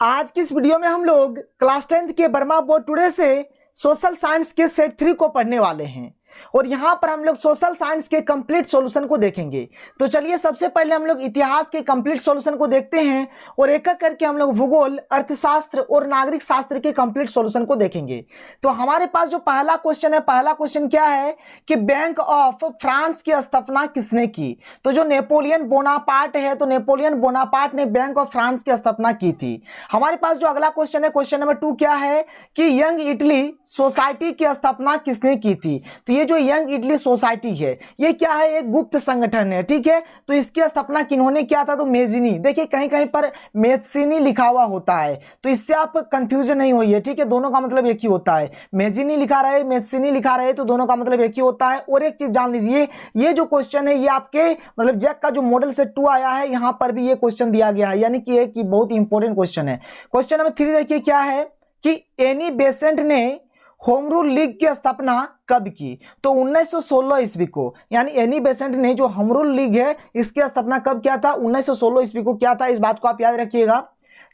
आज की इस वीडियो में हम लोग क्लास 10th के बर्मा बोर्ड टुडे से सोशल साइंस के सेट 3 को पढ़ने वाले हैं और यहाँ पर हम लोग सोशल साइंस के कंप्लीट सॉल्यूशन को देखेंगे। तो चलिए सबसे पहले हम लोग इतिहास के कंप्लीट सॉल्यूशन को देखते हैं और एक एक करके हम लोग भूगोल, अर्थशास्त्र और नागरिक शास्त्र के कंप्लीट सॉल्यूशन को देखेंगे। तो हमारे पास जो पहला क्वेश्चन है, पहला क्वेश्चन क्या है कि बैंक ऑफ फ्रांस की स्थापना किसने की? तो जो नेपोलियन बोनापार्ट है, तो नेपोलियन बोनापार्ट ने बैंक ऑफ फ्रांस की स्थापना की थी। हमारे पास जो अगला क्वेश्चन है, क्वेश्चन नंबर 2 क्या है कि यंग इटली सोसाइटी की स्थापना किसने की थी? तो ये जो यंग इटली सोसाइटी है ये क्या है? एक गुप्त संगठन है, ठीक है। तो इसकी स्थापना किन्होंने किया था? तो मेजिनी। देखिए कहीं कहीं पर मेजिनी लिखा हुआ होता है, तो इससे आप कंफ्यूजन नहीं होइए, ठीक है। दोनों का मतलब एक ही होता है, मेजिनी लिखा रहे मेजिनी लिखा रहे तो दोनों का मतलब एक ही होता है। और एक चीज जान लीजिए, ये जो क्वेश्चन है ये आपके मतलब जैक का जो मॉडल सेट 2 आया है यहां पर भी ये क्वेश्चन दिया गया है, यानी कि एक बहुत इंपॉर्टेंट क्वेश्चन है। क्वेश्चन नंबर 3 देखिए क्या है कि एनी बेसेंट ने होम रूल लीग की स्थापना कब की? तो 1916 ईस्वी को, यानी एनी बेसेंट ने जो होम रूल लीग है इसकी स्थापना कब किया था? 1916 ईस्वी को किया था। इस बात को आप याद रखिएगा।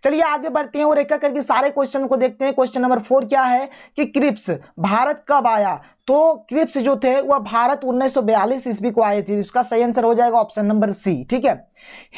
चलिए आगे बढ़ते हैं और एक एक करके सारे क्वेश्चन को देखते हैं। क्वेश्चन नंबर 4 क्या है कि क्रिप्स भारत कब आया? तो क्रिप्स जो थे वह भारत 1942 ईस्वी को आए थे। इसका सही आंसर हो जाएगा ऑप्शन नंबर सी, ठीक है।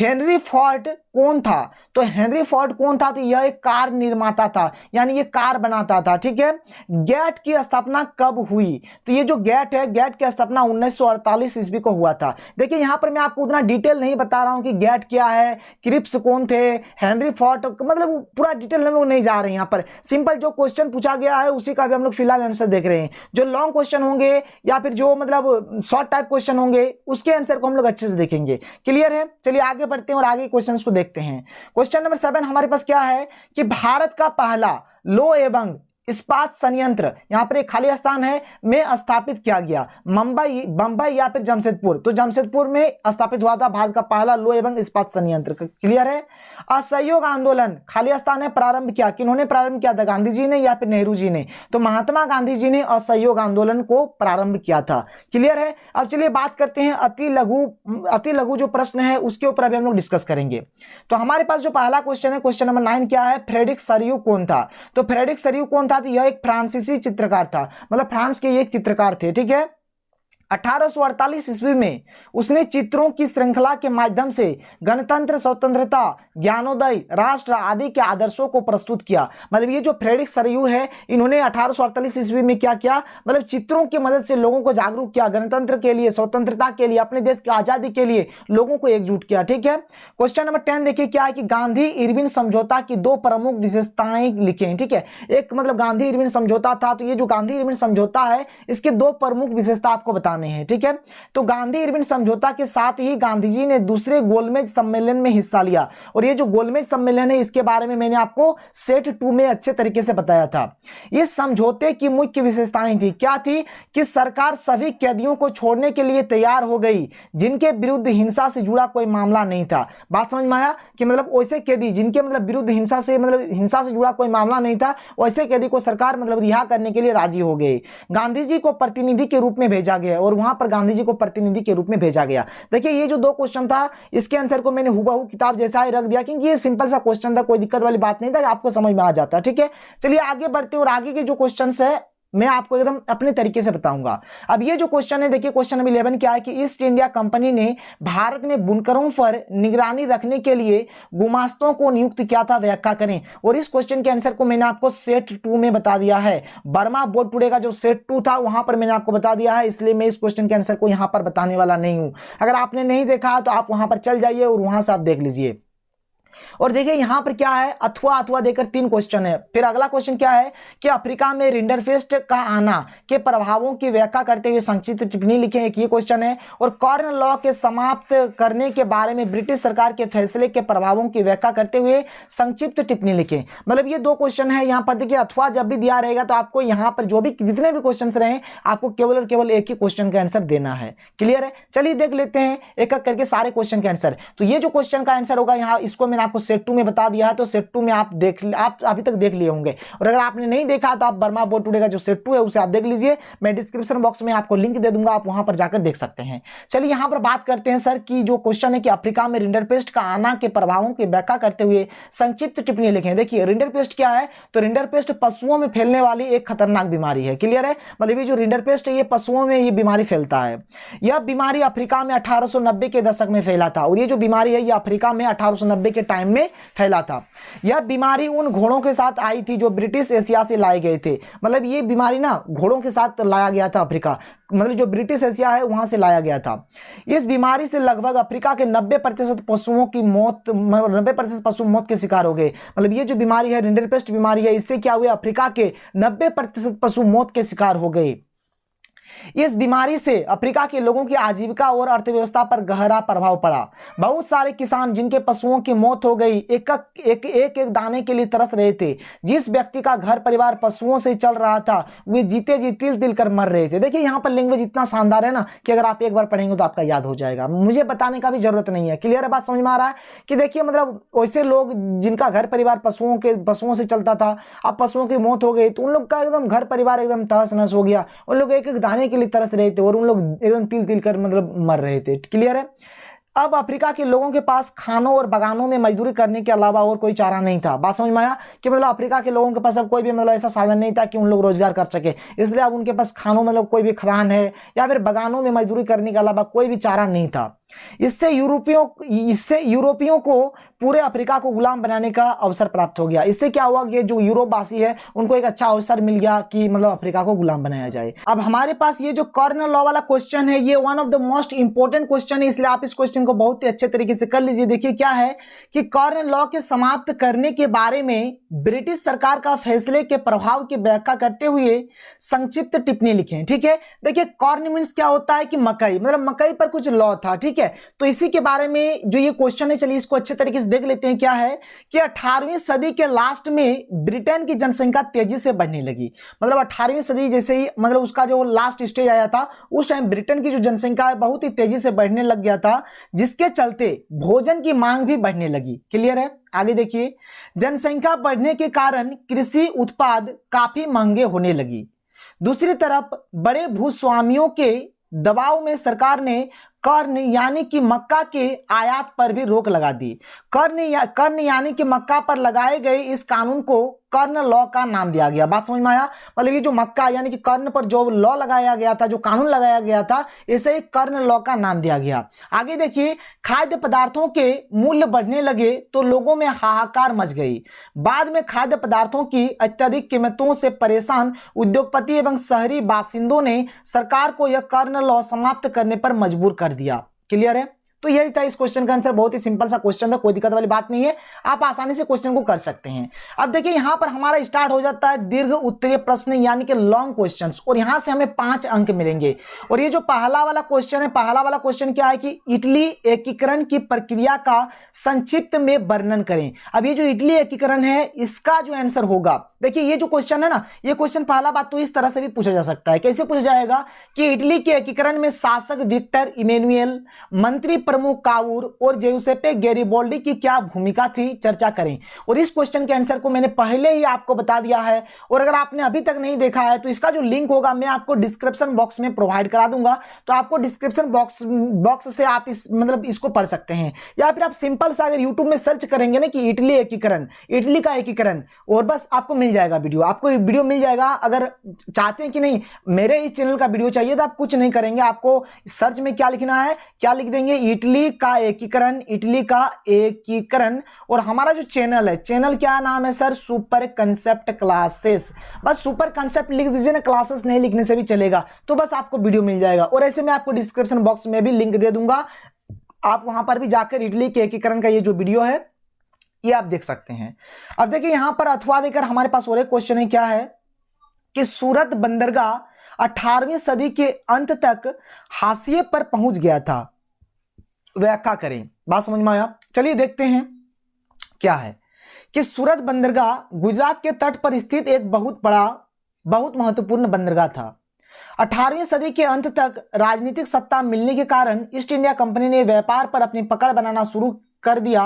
हेनरी फोर्ड कौन था? तो हेनरी फोर्ड कौन था? तो यह एक कार निर्माता था, यानी ये कार बनाता था, ठीक है। गेट की स्थापना कब हुई? तो ये जो गेट है, गेट की स्थापना 1948 ईस्वी को हुआ था। देखिए यहां पर मैं आपको उतना डिटेल नहीं बता रहा हूं कि गेट क्या है, क्रिप्स कौन थे, हेनरी फोर्ड, मतलब पूरा डिटेल हम लोग नहीं जा रहे हैं। यहां पर सिंपल जो क्वेश्चन पूछा गया है उसी का भी हम लोग फिलहाल आंसर देख रहे हैं। जो लॉन्ग क्वेश्चन होंगे या फिर जो मतलब शॉर्ट टाइप क्वेश्चन होंगे उसके आंसर को हम लोग अच्छे से देखेंगे। क्लियर है? चलिए आगे बढ़ते हैं और आगे क्वेश्चंस को देखते हैं। क्वेश्चन नंबर 7 हमारे पास क्या है कि भारत का पहला लौह एवं इस्पात संयंत्र, यहां पर एक खाली स्थान है, में स्थापित किया गया। बंबई या फिर जमशेदपुर? तो जमशेदपुर में स्थापित हुआ था भारत का पहला लौह एवं इस्पात संयंत्र। क्लियर है? असहयोग आंदोलन खाली स्थान है, प्रारंभ किया, किन्होंने प्रारंभ किया था? गांधी जी ने या फिर नेहरू जी ने? तो महात्मा गांधी जी ने असहयोग आंदोलन को प्रारंभ किया था। क्लियर है? अब चलिए बात करते हैं अति लघु जो प्रश्न है उसके ऊपर अभी हम लोग डिस्कस करेंगे। तो हमारे पास जो पहला क्वेश्चन है, क्वेश्चन नंबर 9 क्या है? फ्रेडरिक सरियू कौन था? तो फ्रेडरिक सरियू कौन था? तो यह एक फ्रांसीसी चित्रकार था, मतलब फ्रांस के एक चित्रकार थे, ठीक है। 1848 ईस्वी में उसने चित्रों की श्रृंखला के माध्यम से गणतंत्र, स्वतंत्रता, ज्ञानोदय, राष्ट्र आदि के आदर्शों को प्रस्तुत किया। मतलब ये जो फ्रेडरिक सरियू है इन्होंने 1848 ईस्वी में क्या किया? मतलब चित्रों की मदद से लोगों को जागरूक किया, गणतंत्र के लिए, स्वतंत्रता के लिए, अपने देश की आजादी के लिए लोगों को एकजुट किया, ठीक है। क्वेश्चन नंबर 10 देखिए क्या है कि गांधी इरविन समझौता की 2 प्रमुख विशेषताएं लिखें, ठीक है। एक मतलब गांधी इरविन समझौता था, तो ये जो गांधी इरविन समझौता है इसके 2 प्रमुख विशेषता आपको बताने हैं, ठीक है। तो गांधी इरविन समझौता के साथ ही गांधी जी ने दूसरे गोलमेज सम्मेलन में हिस्सा लिया और ये जो गोलमेज सम्मेलन है इसके बारे में मैंने आपको सेट 2 में अच्छे तरीके से बताया था। इस समझौते की मुख्य विशेषताएं थी, क्या थी कि सरकार सभी कैदियों को छोड़ने के लिए तैयार हो गई जिनके विरुद्ध हिंसा से जुड़ा कोई मामला नहीं था। बात समझ में आया कि मतलब वैसे कैदी जिनके मतलब विरुद्ध हिंसा से जुड़ा कोई मामला नहीं था, वैसे कैदी को सरकार मतलब रिहा करने के लिए राजी हो गई। गांधी जी को प्रतिनिधि के रूप में भेजा गया और वहां पर गांधी जी को प्रतिनिधि के रूप में भेजा गया। देखिए ये जो 2 क्वेश्चन था इसके आंसर को मैंने हुबहू किताब जैसा ही रख दिया क्योंकि ये सिंपल सा क्वेश्चन था, कोई दिक्कत वाली बात नहीं था, आपको समझ में आ जाता, ठीक है। चलिए आगे बढ़ते हैं और आगे के जो क्वेश्चंस है मैं आपको एकदम अपने तरीके से बताऊंगा। अब ये जो क्वेश्चन है देखिए क्वेश्चन नंबर 11 क्या है कि ईस्ट इंडिया कंपनी ने भारत में बुनकरों पर निगरानी रखने के लिए गुमास्तों को नियुक्त किया था, व्याख्या करें। और इस क्वेश्चन के आंसर को मैंने आपको सेट 2 में बता दिया है। बर्मा बोर्ड टुडे का जो सेट 2 था वहां पर मैंने आपको बता दिया है, इसलिए मैं इस क्वेश्चन के आंसर को यहां पर बताने वाला नहीं हूं। अगर आपने नहीं देखा तो आप वहां पर चल जाइए और वहां से आप देख लीजिए। और देखिए यहां पर क्या है, अथवा देकर 3 क्वेश्चन है। फिर अगला क्वेश्चन क्या है कि अफ्रीका में रिंडरफेस्ट का आना के प्रभावों की व्याख्या करते हुए संक्षिप्त टिप्पणी लिखें, एक ये क्वेश्चन है। और कॉर्न लॉ के समाप्त करने के बारे में ब्रिटिश सरकार के फैसले के प्रभावों की व्याख्या करते हुए संक्षिप्त टिप्पणी लिखें। मतलब ये 2 क्वेश्चन है। यहां पर देखिए अथवा जब भी दिया रहेगा तो आपको यहां पर जो भी जितने भी क्वेश्चन रहे आपको केवल और केवल एक ही क्वेश्चन का आंसर देना है। क्लियर है? चलिए देख लेते हैं एक एक करके सारे क्वेश्चन के आंसर। तो ये जो क्वेश्चन का आंसर होगा यहाँ, इसको मैं मैंने आपको सेट 2 में बता दिया है, तो सेट 2 में आप अभी तक देख लिए होंगे, और अगर आपने नहीं देखा तो आप बर्मा बोर्ड टुडे का जो सेट 2 है उसे आप देख लीजिए। मैं डिस्क्रिप्शन बॉक्स में आपको लिंक दे दूंगा, आप वहां पर जाकर देख सकते हैं। चलिए यहाँ पर बात करते हैं सर की जो क्वेश्चन है कि अफ्रीका में रिंडरपेस्ट का आना के प्रभावों की व्याख्या करते हुए संक्षिप्त टिप्पणी लिखें। देखिए रिंडरपेस्ट क्या है, तो रिंडरपेस्ट पशुओं में फैलने वाली एक खतरनाक बीमारी है। क्लियर है, मतलब ये जो रिंडरपेस्ट है ये पशुओं में ये बीमारी फैलता है। यह बीमारी अफ्रीका में 1890 के दशक में फैला था, और ये जो बीमारी है ये अफ्रीका में 1890 के टाइम में फैला था। यह बीमारी उन घोड़ों के साथ आई थी जो ब्रिटिश एशिया से लाए गए थे। मतलब ये बीमारी ना घोड़ों के साथ लाया गया था अफ्रीका, मतलब जो ब्रिटिश एशिया है वहां से लाया गया था। इस बीमारी से लगभग अफ्रीका के 90% पशुओं की मौत, 90% पशु मौत के शिकार हो गए। मतलब ये जो बीमारी है रिंडरपेस्ट बीमारी है, इससे क्या हुआ, अफ्रीका के 90% पशु मौत के शिकार हो गए। इस बीमारी से अफ्रीका के लोगों की आजीविका और अर्थव्यवस्था पर गहरा प्रभाव पड़ा। बहुत सारे किसान जिनके पशुओं की मौत हो गई एक दाने के लिए तरस रहे थे। जिस व्यक्ति का घर परिवार पशुओं से चल रहा था वे जीते जी तिल तिल कर मर रहे थे। देखिए यहाँ पर लैंग्वेज इतना शानदार है ना कि अगर आप एक बार पढ़ेंगे तो आपका याद हो जाएगा, मुझे बताने का भी जरूरत नहीं है। क्लियर है, बात समझ में आ रहा है कि देखिए मतलब वैसे लोग जिनका घर परिवार पशुओं से चलता था, अब पशुओं की मौत हो गई तो उन लोग का एकदम घर परिवार एकदम तहस नहस हो गया। उन लोग एक दाने के लिए तरस रहे थे और उन लोग एकदम तिल तिल कर मतलब मर रहे थे। क्लियर है। अब अफ्रीका के लोगों के पास खानों और बागानों में मजदूरी करने के अलावा और कोई चारा नहीं था। बात समझ में आया कि मतलब अफ्रीका के लोगों के पास अब कोई भी मतलब ऐसा साधन नहीं था कि उन लोग रोजगार कर सके, इसलिए अब उनके पास खानों मतलब कोई भी खदान है या फिर बागानों में मजदूरी करने के अलावा कोई भी चारा नहीं था। इससे यूरोपियों को पूरे अफ्रीका को गुलाम बनाने का अवसर प्राप्त हो गया। इससे क्या हुआ कि जो यूरोपवासी है उनको एक अच्छा अवसर मिल गया कि मतलब अफ्रीका को गुलाम बनाया जाए। अब हमारे पास ये जो कॉर्नर लॉ वाला क्वेश्चन है ये one of the most important question है, इसलिए आप इस क्वेश्चन को बहुत ही अच्छे तरीके से कर लीजिए। देखिए क्या है कि कॉर्नर लॉ के समाप्त करने के बारे में ब्रिटिश सरकार का फैसले के प्रभाव की व्याख्या करते हुए संक्षिप्त टिप्पणी लिखें। ठीक है, देखिए कॉर्न मीन्स क्या होता है कि मकई, मतलब मकई पर कुछ लॉ था। ठीक है, तो इसी के बारे में जो ये क्वेश्चन है, चलिए इसको अच्छे तरीके से देख लेते हैं। क्या है कि 18वीं सदी के लास्ट में ब्रिटेन की जनसंख्या तेजी से बढ़ने लगी। मतलब 18वीं सदी जैसे ही मतलब उसका जो लास्ट स्टेज आया था उस टाइम ब्रिटेन की जो जनसंख्या है बहुत ही तेजी से बढ़ने लग गया था, जिसके चलते भोजन की मांग भी बढ़ने लगी। क्लियर है, आगे देखिए, जनसंख्या बढ़ने के कारण कृषि उत्पाद काफी महंगे होने लगी। दूसरी तरफ बड़े भूस्वामियों के दबाव में सरकार ने कॉर्न यानी कि मक्का के आयात पर भी रोक लगा दी। कॉर्न यानी कि मक्का पर लगाए गए इस कानून को कॉर्न लॉ का नाम दिया गया। बात समझ में आया, मतलब ये जो मक्का यानी कि कॉर्न पर जो लॉ लगाया गया था, जो कानून लगाया गया था, इसे कॉर्न लॉ का नाम दिया गया। आगे देखिए, खाद्य पदार्थों के मूल्य बढ़ने लगे तो लोगों में हाहाकार मच गई। बाद में खाद्य पदार्थों की अत्यधिक कीमतों से परेशान उद्योगपति एवं शहरी बासिंदों ने सरकार को यह कॉर्न लॉ समाप्त करने पर मजबूर कर दिया। क्लियर है, तो यही था इस क्वेश्चन का आंसर। बहुत ही सिंपल सा क्वेश्चन था, कोई दिक्कत वाली बात नहीं है, आप आसानी से क्वेश्चन को कर सकते हैं। अब देखिए यहां पर हमारा स्टार्ट हो जाता है दीर्घ उत्तरीय प्रश्न यानी कि लॉन्ग क्वेश्चंस, और यहां से हमें 5 अंक मिलेंगे। और ये जो पहला वाला क्वेश्चन है, पहला वाला क्वेश्चन क्या है कि इटली एकीकरण की प्रक्रिया का संक्षिप्त में वर्णन करें। अब ये जो इटली एकीकरण है इसका जो आंसर होगा, देखिए ये जो क्वेश्चन है ना, ये क्वेश्चन पहला बात तो इस तरह से भी पूछा जा सकता है। कैसे पूछा जाएगा कि इटली के एकीकरण में शासक विक्टर इमैनुअल, मंत्री प्रमुख काउर और जेउसेपे गैरिबोल्डी की क्या भूमिका थी, चर्चा करें। और इस क्वेश्चन के आंसर को मैंने पहले ही आपको बता दिया है, और अगर आपने अभी तक नहीं देखा है तो इसका जो लिंक होगा मैं आपको डिस्क्रिप्शन बॉक्स में प्रोवाइड करा दूंगा, तो आपको डिस्क्रिप्शन बॉक्स से आप इसको पढ़ सकते हैं। या फिर आप सिंपल सा अगर यूट्यूब में सर्च करेंगे ना कि इटली एकीकरण, इटली का एकीकरण, और बस आपको मिल जाएगा वीडियो, आपको वीडियो मिल जाएगा। अगर चाहते हैं कि नहीं मेरे इस चैनल का वीडियो चाहिए तो आप कुछ नहीं करेंगे, आपको सर्च में क्या लिखना है, क्या लिख देंगे, इटली का एकीकरण, इटली का एकीकरण। और हमारा जो चैनल है, चैनल क्या नाम है सर, सुपर कंसेप्ट क्लासेस। बस सुपर कंसेप्ट लिख दीजिए ना, क्लासेस नहीं लिखने से भी चलेगा, तो बस आपको वीडियो मिल जाएगा। और ऐसे मैं आपको डिस्क्रिप्शन बॉक्स में भी लिंक दे दूंगा, आप वहां पर भी जाकर इटली के एकीकरण का ये जो वीडियो है ये आप देख सकते हैं। अब देखिए यहां पर अथवा देकर हमारे पास और एक क्वेश्चन है, क्या है कि सूरत बंदरगाह 18वीं सदी के अंत तक हाशिए पर पहुंच गया था, व्याख्या करें। बात समझ में आया, चलिए देखते हैं क्या है कि सूरत बंदरगाह गुजरात के तट पर स्थित एक बहुत महत्वपूर्ण बंदरगाह था। 18वीं सदी के अंत तक राजनीतिक सत्ता मिलने के कारण ईस्ट इंडिया कंपनी ने व्यापार पर अपनी पकड़ बनाना शुरू कर दिया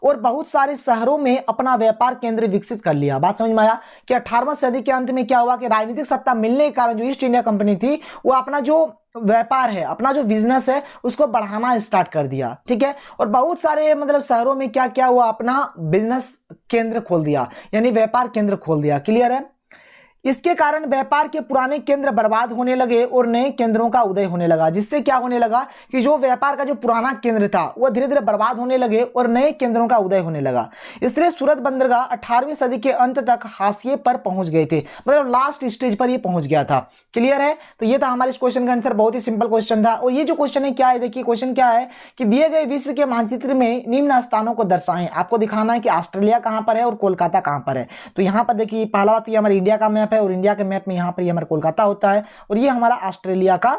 और बहुत सारे शहरों में अपना व्यापार केंद्र विकसित कर लिया। बात समझ में आया कि 18वीं सदी के अंत में क्या हुआ कि राजनीतिक सत्ता मिलने के कारण जो ईस्ट इंडिया कंपनी थी वो अपना जो व्यापार है, अपना जो बिजनेस है उसको बढ़ाना स्टार्ट कर दिया। ठीक है, और बहुत सारे मतलब शहरों में क्या क्या हुआ, अपना बिजनेस केंद्र खोल दिया, यानी व्यापार केंद्र खोल दिया। क्लियर है। इसके कारण व्यापार के पुराने केंद्र बर्बाद होने लगे और नए केंद्रों का उदय होने लगा, जिससे क्या होने लगा कि जो व्यापार का जो पुराना केंद्र था वह धीरे धीरे बर्बाद होने लगे और नए केंद्रों का उदय होने लगा। इसलिए सूरत बंदरगाह 18वीं सदी के अंत तक हाशिए पर पहुंच गए थे, मतलब लास्ट स्टेज पर ये पहुंच गया था। क्लियर है। तो ये था हमारे इस क्वेश्चन का आंसर, बहुत ही सिंपल क्वेश्चन था। और ये जो क्वेश्चन है क्या है, देखिए क्वेश्चन क्या है कि दिए गए विश्व के मानचित्र में निम्न स्थानों को दर्शाएं। आपको दिखाना है कि ऑस्ट्रेलिया कहां पर है और कोलकाता कहां पर है। तो यहां पर देखिए पहला बात ये हमारे इंडिया का मैप है और इंडिया के मैप में यहाँ पर ये हमारा कोलकाता होता है और ये हमारा ऑस्ट्रेलिया का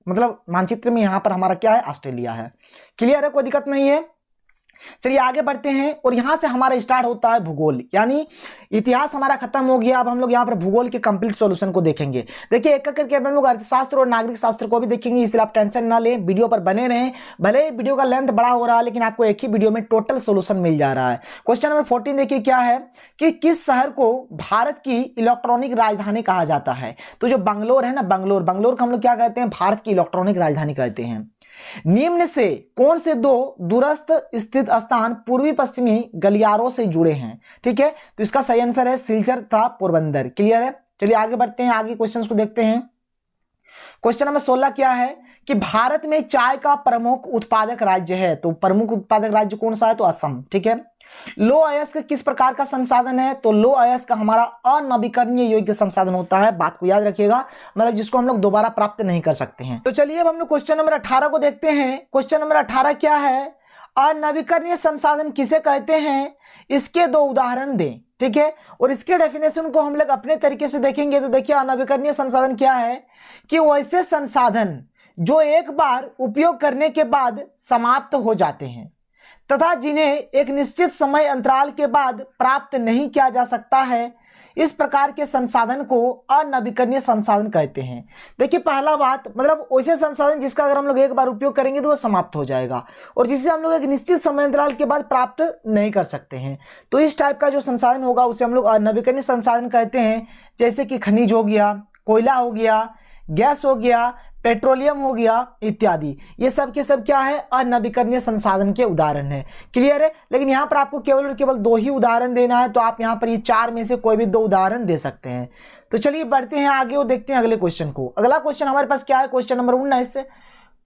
मतलब मानचित्र में यहाँ पर हमारा क्या है, ऑस्ट्रेलिया है। क्लियर है, कोई दिक्कत नहीं है। चलिए आगे बढ़ते हैं और यहां से हमारा स्टार्ट होता है भूगोल, यानी इतिहास हमारा खत्म हो गया। अब हम लोग यहाँ पर भूगोल के कंप्लीट सॉल्यूशन को देखेंगे। देखिए एक एक करके हम लोग अर्थशास्त्र और नागरिक शास्त्र को भी देखेंगे, इसलिए आप टेंशन ना लें, वीडियो पर बने रहें। भले ही वीडियो का लेंथ बड़ा हो रहा है लेकिन आपको एक ही वीडियो में टोटल सॉल्यूशन मिल जा रहा है। क्वेश्चन नंबर 14 देखिए क्या है कि किस शहर को भारत की इलेक्ट्रॉनिक राजधानी कहा जाता है। तो जो बंगलोर है ना, बंगलोर को हम लोग क्या कहते हैं, भारत की इलेक्ट्रॉनिक राजधानी कहते हैं। निम्न से कौन से दो दूरस्थ स्थित स्थान पूर्वी पश्चिमी गलियारों से जुड़े हैं। ठीक है, तो इसका सही आंसर है सिलचर तथा पोरबंदर। क्लियर है। चलिए आगे बढ़ते हैं, आगे क्वेश्चंस को देखते हैं। क्वेश्चन नंबर 16 क्या है कि भारत में चाय का प्रमुख उत्पादक राज्य है। तो प्रमुख उत्पादक राज्य कौन सा है, तो असम। ठीक है। लो अयस्क किस प्रकार का संसाधन है, तो लो अयस्क हमारा अनवीकरणीय योग्य संसाधन होता है। बात को याद रखिएगा, मतलब जिसको हम लोग दोबारा प्राप्त नहीं कर सकते हैं। तो चलिए अब हम लोग क्वेश्चन नंबर 18 को देखते हैं। क्वेश्चन नंबर 18 क्या है, अनवीकरणीय संसाधन किसे कहते हैं, इसके दो उदाहरण दें। ठीक है, और इसके डेफिनेशन को हम लोग अपने तरीके से देखेंगे। तो देखिए अनवीकरणीय संसाधन क्या है कि वैसे संसाधन जो एक बार उपयोग करने के बाद समाप्त हो जाते हैं तथा जिन्हें एक निश्चित समय अंतराल के बाद प्राप्त नहीं किया जा सकता है, इस प्रकार के संसाधन को अनवीकरणीय संसाधन कहते हैं। देखिए पहला बात मतलब वैसे संसाधन जिसका अगर हम लोग एक बार उपयोग करेंगे तो वो समाप्त हो जाएगा और जिसे हम लोग एक निश्चित समय अंतराल के बाद प्राप्त नहीं कर सकते हैं। तो इस टाइप का जो संसाधन होगा उसे हम लोग अनवीकरणीय संसाधन कहते हैं। जैसे कि खनिज हो गया, कोयला हो गया, गैस हो गया, पेट्रोलियम हो गया इत्यादि, ये सब के सब क्या है, अनवीकरणीय संसाधन के उदाहरण है। क्लियर है। लेकिन यहाँ पर आपको केवल और केवल 2 ही उदाहरण देना है, तो आप यहाँ पर ये 4 में से कोई भी 2 उदाहरण दे सकते हैं। तो चलिए बढ़ते हैं आगे और देखते हैं अगले क्वेश्चन को। अगला क्वेश्चन हमारे पास क्या है, क्वेश्चन नंबर 19,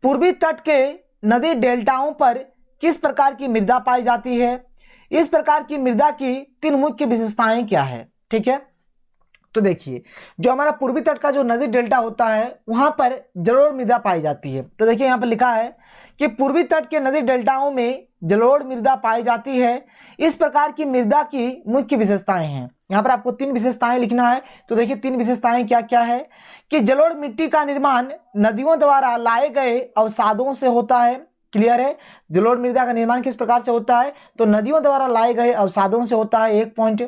पूर्वी तट के नदी डेल्टाओं पर किस प्रकार की मृदा पाई जाती है। इस प्रकार की मृदा की 3 मुख्य विशेषताएं क्या है। ठीक है, तो देखिए जो हमारा पूर्वी तट का जो नदी डेल्टा होता है वहां पर जलोढ़ मृदा पाई जाती है। तो देखिए यहाँ पर लिखा है कि पूर्वी तट के नदी डेल्टाओं में जलोढ़ मृदा पाई जाती है। इस प्रकार की मृदा की मुख्य विशेषताएं हैं। यहाँ पर आपको 3 विशेषताएं लिखना है। तो देखिए 3 विशेषताएं क्या क्या है कि जलोढ़ मिट्टी का निर्माण नदियों द्वारा लाए गए अवसादों से होता है। क्लियर है। जलोढ़ मृदा का निर्माण किस प्रकार से होता है, तो नदियों द्वारा लाए गए अवसादों से होता है। एक पॉइंट।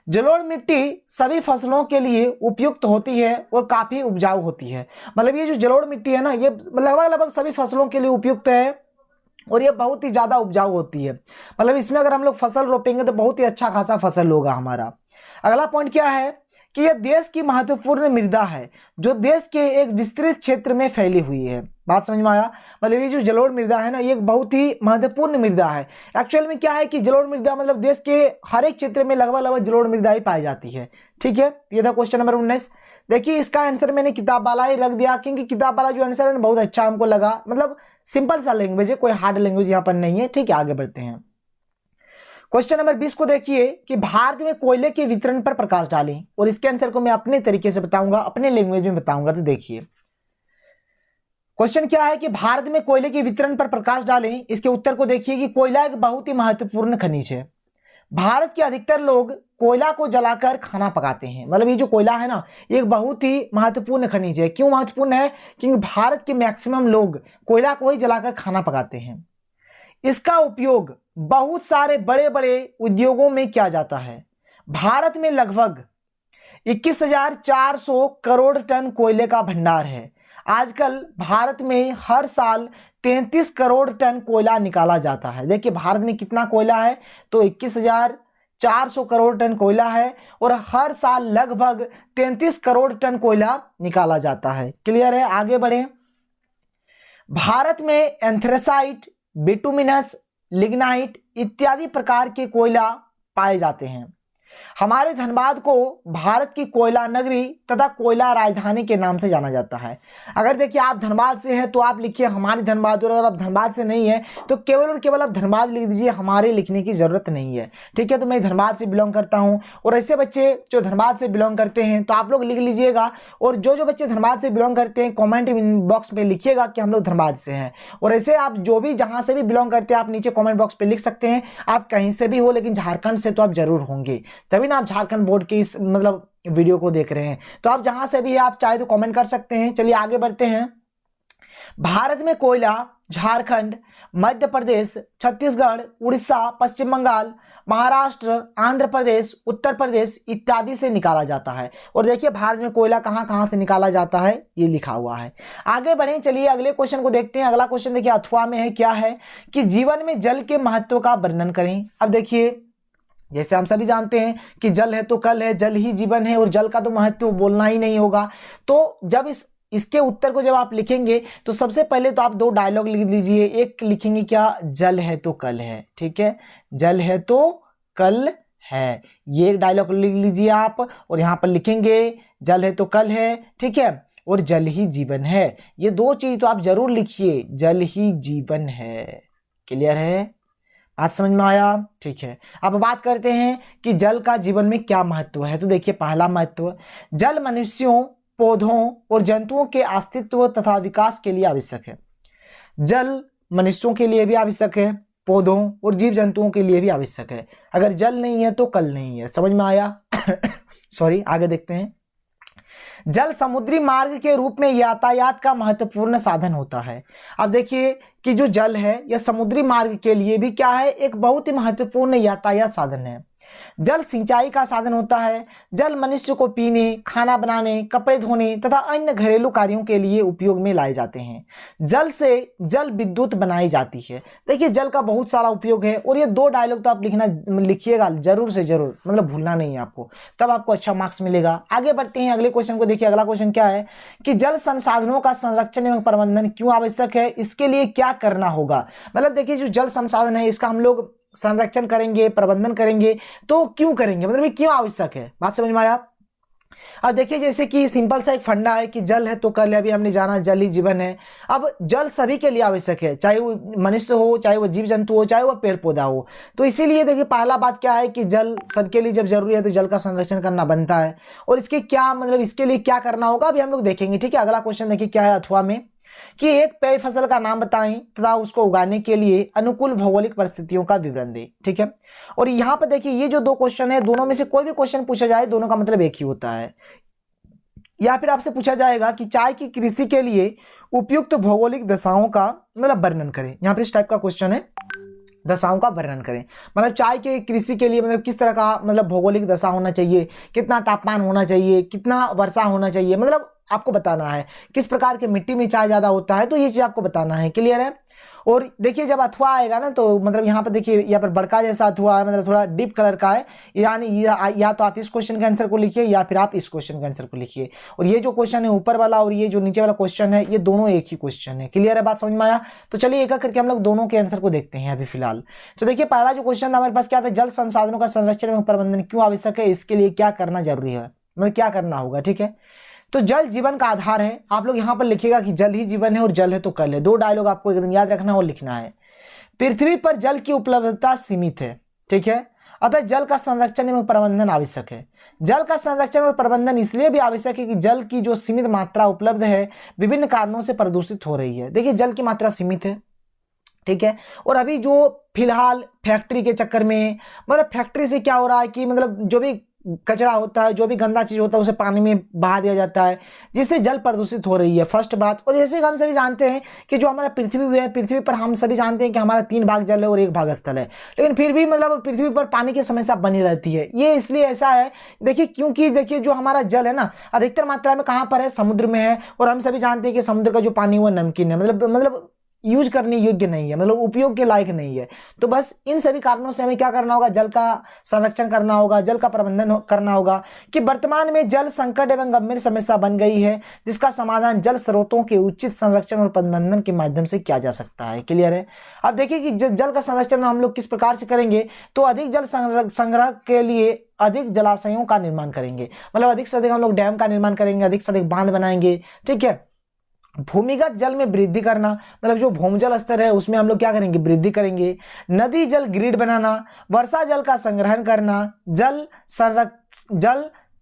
जलोढ़ मिट्टी सभी फसलों के लिए उपयुक्त होती है और काफी उपजाऊ होती है। मतलब ये जो जलोढ़ मिट्टी है ना, ये लगभग सभी फसलों के लिए उपयुक्त है और ये बहुत ही ज्यादा उपजाऊ होती है। मतलब इसमें अगर हम लोग फसल रोपेंगे तो बहुत ही अच्छा खासा फसल होगा हमारा। अगला पॉइंट क्या है कि यह देश की महत्वपूर्ण मृदा है जो देश के एक विस्तृत क्षेत्र में फैली हुई है। बात समझ में आया। मतलब ये जो जलोढ़ मृदा है ना, ये एक बहुत ही महत्वपूर्ण मृदा है। एक्चुअल में क्या है कि जलोढ़ मृदा मतलब देश के हर एक क्षेत्र में लगभग जलोढ़ मृदा ही पाई जाती है। ठीक है, ये था क्वेश्चन नंबर 19। देखिए इसका आंसर मैंने किताब वाला ही रख दिया क्योंकि किताब वाला जो आंसर है ना बहुत अच्छा हमको लगा। मतलब सिंपल सा लैंग्वेज है, कोई हार्ड लैंग्वेज यहाँ पर नहीं है। ठीक है, आगे बढ़ते हैं। क्वेश्चन नंबर 20 को देखिए कि भारत में कोयले के वितरण पर प्रकाश डालें और इसके आंसर को मैं अपने तरीके से बताऊंगा, अपने लैंग्वेज में बताऊंगा। तो देखिए क्वेश्चन क्या है कि भारत में कोयले के वितरण पर प्रकाश डालें। इसके उत्तर को देखिए कि कोयला एक बहुत ही महत्वपूर्ण खनिज है। भारत के अधिकतर लोग कोयला को जलाकर खाना पकाते हैं। मतलब ये जो कोयला है ना, ये एक बहुत ही महत्वपूर्ण खनिज है। क्यों महत्वपूर्ण है, क्योंकि भारत के मैक्सिमम लोग कोयला को ही जलाकर खाना पकाते हैं। इसका उपयोग बहुत सारे बड़े बड़े उद्योगों में किया जाता है। भारत में लगभग 21,400 करोड़ टन कोयले का भंडार है। आजकल भारत में हर साल 33 करोड़ टन कोयला निकाला जाता है। देखिए भारत में कितना कोयला है, तो 21,400 करोड़ टन कोयला है और हर साल लगभग 33 करोड़ टन कोयला निकाला जाता है। क्लियर है, आगे बढ़े। भारत में एंथ्रेसाइट, बिटुमिनस, लिग्नाइट इत्यादि प्रकार के कोयला पाए जाते हैं। हमारे धनबाद को भारत की कोयला नगरी तथा कोयला राजधानी के नाम से जाना जाता है। अगर देखिए आप धनबाद से हैं तो आप लिखिए हमारे धनबाद, और अगर आप धनबाद से नहीं है तो केवल और केवल आप धनबाद लिख दीजिए, हमारे लिखने की जरूरत नहीं है। ठीक है, तो मैं धनबाद से बिलोंग करता हूं और ऐसे बच्चे जो धनबाद से बिलोंग करते हैं तो आप लोग लिख लीजिएगा, और जो बच्चे धनबाद से बिलोंग करते हैं कॉमेंट बॉक्स में लिखिएगा कि हम लोग धनबाद से हैं। और ऐसे आप जो भी जहां से भी बिलोंग करते हैं आप नीचे कॉमेंट बॉक्स पे लिख सकते हैं। आप कहीं से भी हो लेकिन झारखंड से तो आप जरूर होंगे, तभी ना आप झारखंड बोर्ड की इस मतलब वीडियो को देख रहे हैं। तो आप जहां से भी आप चाहे तो कमेंट कर सकते हैं। चलिए आगे बढ़ते हैं। भारत में कोयला झारखंड, मध्य प्रदेश, छत्तीसगढ़, उड़ीसा, पश्चिम बंगाल, महाराष्ट्र, आंध्र प्रदेश, उत्तर प्रदेश इत्यादि से निकाला जाता है। और देखिए भारत में कोयला कहां कहां से निकाला जाता है ये लिखा हुआ है। आगे बढ़ें, चलिए अगले क्वेश्चन को देखते हैं। अगला क्वेश्चन देखिए अथवा में है, क्या है कि जीवन में जल के महत्व का वर्णन करें। अब देखिए जैसे हम सभी जानते हैं कि जल है तो कल है, जल ही जीवन है और जल का तो महत्व बोलना ही नहीं होगा। तो जब इसके उत्तर को जब आप लिखेंगे तो सबसे पहले तो आप दो डायलॉग लिख लीजिए। एक लिखेंगे क्या, जल है तो कल है। ठीक है, जल है तो कल है, ये एक डायलॉग लिख लीजिए आप, और यहां पर लिखेंगे जल है तो कल है। ठीक है, और जल ही जीवन है, ये दो चीज तो आप जरूर लिखिए, जल ही जीवन है। क्लियर है, बात समझ में आया? ठीक है, अब बात करते हैं कि जल का जीवन में क्या महत्व है। तो देखिए पहला महत्व, जल मनुष्यों, पौधों और जंतुओं के अस्तित्व तथा विकास के लिए आवश्यक है। जल मनुष्यों के लिए भी आवश्यक है, पौधों और जीव जंतुओं के लिए भी आवश्यक है। अगर जल नहीं है तो कल नहीं है। समझ में आया? सॉरी, आगे देखते हैं। जल समुद्री मार्ग के रूप में यातायात का महत्वपूर्ण साधन होता है। अब देखिए कि जो जल है यह समुद्री मार्ग के लिए भी क्या है, एक बहुत ही महत्वपूर्ण यातायात साधन है। जल सिंचाई का साधन होता है। जल मनुष्य को पीने, खाना बनाने, कपड़े धोने तथा अन्य घरेलू कार्यों के लिए उपयोग में लाए जाते हैं। जल से जल विद्युत बनाई जाती है। देखिए जल का बहुत सारा उपयोग है, और ये दो डायलॉग तो आप लिखिएगा जरूर से जरूर, मतलब भूलना नहीं है आपको, तब आपको अच्छा मार्क्स मिलेगा। आगे बढ़ते हैं अगले क्वेश्चन को देखिए। अगला क्वेश्चन क्या है कि जल संसाधनों का संरक्षण एवं प्रबंधन क्यों आवश्यक है, इसके लिए क्या करना होगा। मतलब देखिए जो जल संसाधन है इसका हम लोग संरक्षण करेंगे, प्रबंधन करेंगे, तो क्यों करेंगे, मतलब ये क्यों आवश्यक है। बात समझ में आया? अब देखिए जैसे कि सिंपल सा एक फंडा है कि जल है तो कल है, अभी हमने जाना जल ही जीवन है। अब जल सभी के लिए आवश्यक है, चाहे वो मनुष्य हो, चाहे वो जीव जंतु हो, चाहे वो पेड़ पौधा हो। तो इसीलिए देखिए पहला बात क्या है कि जल सबके लिए जब जरूरी है तो जल का संरक्षण करना बनता है। और इसके क्या मतलब, इसके लिए क्या करना होगा अभी हम लोग देखेंगे। ठीक है, अगला क्वेश्चन देखिए क्या है अथवा में, कि एक पेय फसल का नाम बताएं तथा उसको उगाने के लिए अनुकूल भौगोलिक परिस्थितियों का विवरण दें। ठीक है, और यहां पर देखिए ये जो दो क्वेश्चन है, दोनों में से कोई भी क्वेश्चन पूछा जाए दोनों का मतलब एक ही होता है। या फिर आपसे पूछा जाएगा कि चाय की कृषि के लिए उपयुक्त भौगोलिक दशाओं का मतलब वर्णन करें। यहां पर इस टाइप का क्वेश्चन है, दशाओं का वर्णन करें, मतलब चाय के कृषि के लिए मतलब किस तरह का मतलब भौगोलिक दशा होना चाहिए, कितना तापमान होना चाहिए, कितना वर्षा होना चाहिए, मतलब आपको बताना है किस प्रकार की मिट्टी में चाय ज्यादा होता है, तो ये चीज आपको बताना है। क्लियर है? और देखिए जब अथवा आएगा ना तो मतलब यहाँ पर देखिए यहाँ पर बड़का जैसा अथवा है, मतलब थोड़ा डीप कलर का है, यानी या तो आप इस क्वेश्चन के आंसर को लिखिए या फिर आप इस क्वेश्चन के आंसर को लिखिए। और ये जो क्वेश्चन है ऊपर वाला और ये जो नीचे वाला क्वेश्चन है, ये दोनों एक ही क्वेश्चन है। क्लियर है, बात समझ में आया? तो चलिए एक एक करके हम लोग दोनों के आंसर को देखते हैं अभी फिलहाल। तो देखिए पहला जो क्वेश्चन था हमारे पास क्या था, जल संसाधनों का संरक्षण एवं प्रबंधन क्यों आवश्यक है, इसके लिए क्या करना जरूरी है, मतलब क्या करना होगा। ठीक है, तो जल जीवन का आधार है। आप लोग यहां पर लिखिएगा कि जल ही जीवन है और जल है तो कल है। दो डायलॉग आपको एकदम याद रखना और लिखना है। पृथ्वी पर जल की उपलब्धता सीमित है। ठीक है, अतः जल का संरक्षण एवं प्रबंधन आवश्यक है। जल का संरक्षण और प्रबंधन इसलिए भी आवश्यक है कि जल की जो सीमित मात्रा उपलब्ध है विभिन्न कारणों से प्रदूषित हो रही है। देखिए जल की मात्रा सीमित है, ठीक है, और अभी जो फिलहाल फैक्ट्री के चक्कर में, मतलब फैक्ट्री से क्या हो रहा है कि मतलब जो भी कचरा होता है, जो भी गंदा चीज होता है उसे पानी में बहा दिया जाता है, जिससे जल प्रदूषित हो रही है, फर्स्ट बात। और जैसे कि हम सभी जानते हैं कि जो हमारा पृथ्वी है, पृथ्वी पर हम सभी जानते हैं कि हमारा 3 भाग जल है और 1 भाग स्थल है, लेकिन फिर भी मतलब पृथ्वी पर पानी की समस्या बनी रहती है। ये इसलिए ऐसा है, देखिए क्योंकि देखिए जो हमारा जल है ना, अधिकतर मात्रा में कहाँ पर है, समुद्र में है। और हम सभी जानते हैं कि समुद्र का जो पानी वो नमकीन है, मतलब यूज करने योग्य नहीं है, मतलब उपयोग के लायक नहीं है। तो बस इन सभी कारणों से हमें क्या करना होगा, जल का संरक्षण करना होगा, जल का प्रबंधन करना होगा। कि वर्तमान में जल संकट एवं गंभीर समस्या बन गई है, जिसका समाधान जल स्रोतों के उचित संरक्षण और प्रबंधन के माध्यम से किया जा सकता है। क्लियर है। अब देखिए कि जल का संरक्षण हम लोग किस प्रकार से करेंगे, तो अधिक जल संग्रह के लिए अधिक जलाशयों का निर्माण करेंगे, मतलब अधिक से अधिक हम लोग डैम का निर्माण करेंगे, अधिक से अधिक बांध बनाएंगे। ठीक है। भूमिगत जल में वृद्धि करना, मतलब जो भूमजल स्तर है उसमें हम लोग क्या करेंगे, वृद्धि करेंगे। नदी जल ग्रिड बनाना, वर्षा जल का संग्रहण करना, जल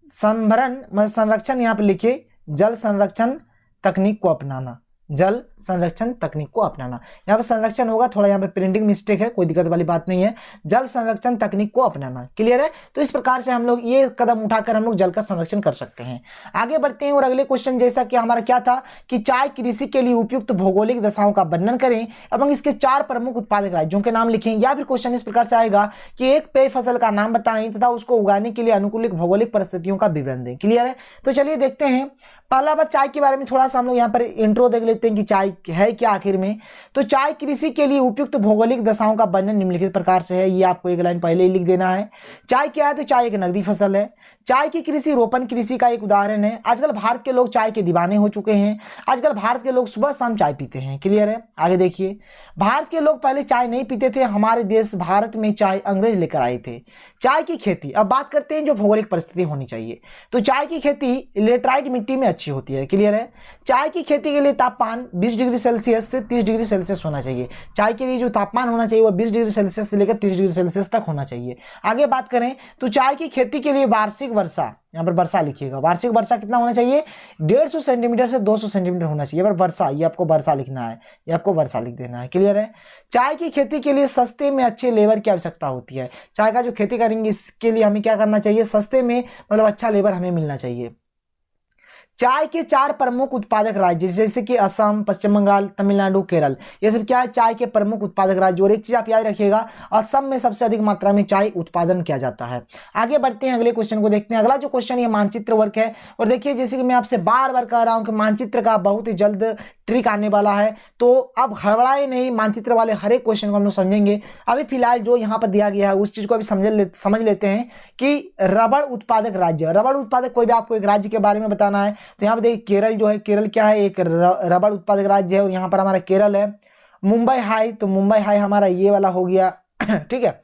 संरक्षण यहाँ पे लिखिए, जल संरक्षण तकनीक को अपनाना, जल संरक्षण तकनीक को अपनाना। यहाँ पे संरक्षण होगा, थोड़ा यहाँ पे प्रिंटिंग मिस्टेक है, कोई दिक्कत वाली बात नहीं है। जल संरक्षण तकनीक को अपनाना। क्लियर है। तो इस प्रकार से हम लोग ये कदम उठाकर हम लोग जल का संरक्षण कर सकते हैं। आगे बढ़ते हैं और अगले क्वेश्चन जैसा कि हमारा क्या था कि चाय कृषि के लिए उपयुक्त भौगोलिक दशाओं का वर्णन करें एवं इसके 4 प्रमुख उत्पादक राज्यों के नाम लिखें। या फिर क्वेश्चन इस प्रकार से आएगा कि एक पेय फसल का नाम बताएं तथा उसको उगाने के लिए अनुकूल भौगोलिक परिस्थितियों का विवरण दें। क्लियर है। तो चलिए देखते हैं। पहला बात, चाय के बारे में थोड़ा सा हम लोग यहाँ पर इंट्रो देख लेते हैं कि चाय है क्या आखिर में। तो चाय कृषि के लिए उपयुक्त भौगोलिक दशाओं का वर्णन निम्नलिखित प्रकार से है, ये आपको एक लाइन पहले ही लिख देना है। चाय क्या है, तो चाय एक नकदी फसल है। चाय की कृषि रोपण कृषि का एक उदाहरण है। आजकल भारत के लोग चाय के दीवाने हो चुके हैं। आजकल भारत के लोग सुबह शाम चाय पीते हैं। क्लियर है। आगे देखिए, भारत के लोग पहले चाय नहीं पीते थे, हमारे देश भारत में चाय अंग्रेज लेकर आए थे। चाय की खेती, अब बात करते हैं जो भौगोलिक परिस्थिति होनी चाहिए। तो चाय की खेती लेटराइट मिट्टी में अच्छी होती है। क्लियर है। चाय की खेती के लिए तापमान 20 डिग्री सेल्सियस से 30 डिग्री सेल्सियस होना चाहिए। चाय के लिए जो तापमान होना चाहिए वो 20 डिग्री सेल्सियस से लेकर 30 डिग्री सेल्सियस तक होना चाहिए। आगे बात करें तो चाय की खेती के लिए वार्षिक वर्षा, यहाँ पर वर्षा लिखिएगा, वार्षिक वर्षा कितना होना चाहिए, 150 सेंटीमीटर से 200 सेंटीमीटर होना चाहिए। पर वर्षा, ये आपको वर्षा लिखना है, ये आपको वर्षा लिख देना है। क्लियर है। चाय की खेती के लिए सस्ते में अच्छे लेबर की आवश्यकता होती है। चाय का जो खेती करेंगे इसके लिए हमें क्या करना चाहिए, सस्ते में मतलब अच्छा लेबर हमें मिलना चाहिए। चाय के 4 प्रमुख उत्पादक राज्य जैसे कि असम, पश्चिम बंगाल, तमिलनाडु, केरल, ये सब क्या है, चाय के प्रमुख उत्पादक राज्य। और एक चीज आप याद रखिएगा, असम में सबसे अधिक मात्रा में चाय उत्पादन किया जाता है। आगे बढ़ते हैं, अगले क्वेश्चन को देखते हैं। अगला जो क्वेश्चन ये मानचित्र वर्क है। और देखिए जैसे कि मैं आपसे बार बार कह रहा हूं कि मानचित्र का बहुत ही जल्द ट्रिक आने वाला है, तो अब हड़बड़ाए नहीं, मानचित्र वाले हर एक क्वेश्चन को हम लोग समझेंगे। अभी फिलहाल जो यहाँ पर दिया गया है उस चीज को अभी समझ लेते हैं कि रबड़ उत्पादक राज्य, रबड़ उत्पादक कोई भी आपको एक राज्य के बारे में बताना है। तो यहाँ पर देखिए केरल जो है, केरल क्या है, एक रबड़ उत्पादक राज्य है। और यहाँ पर हमारा केरल है। मुंबई हाई, तो मुंबई हाई हमारा ये वाला हो गया। ठीक है।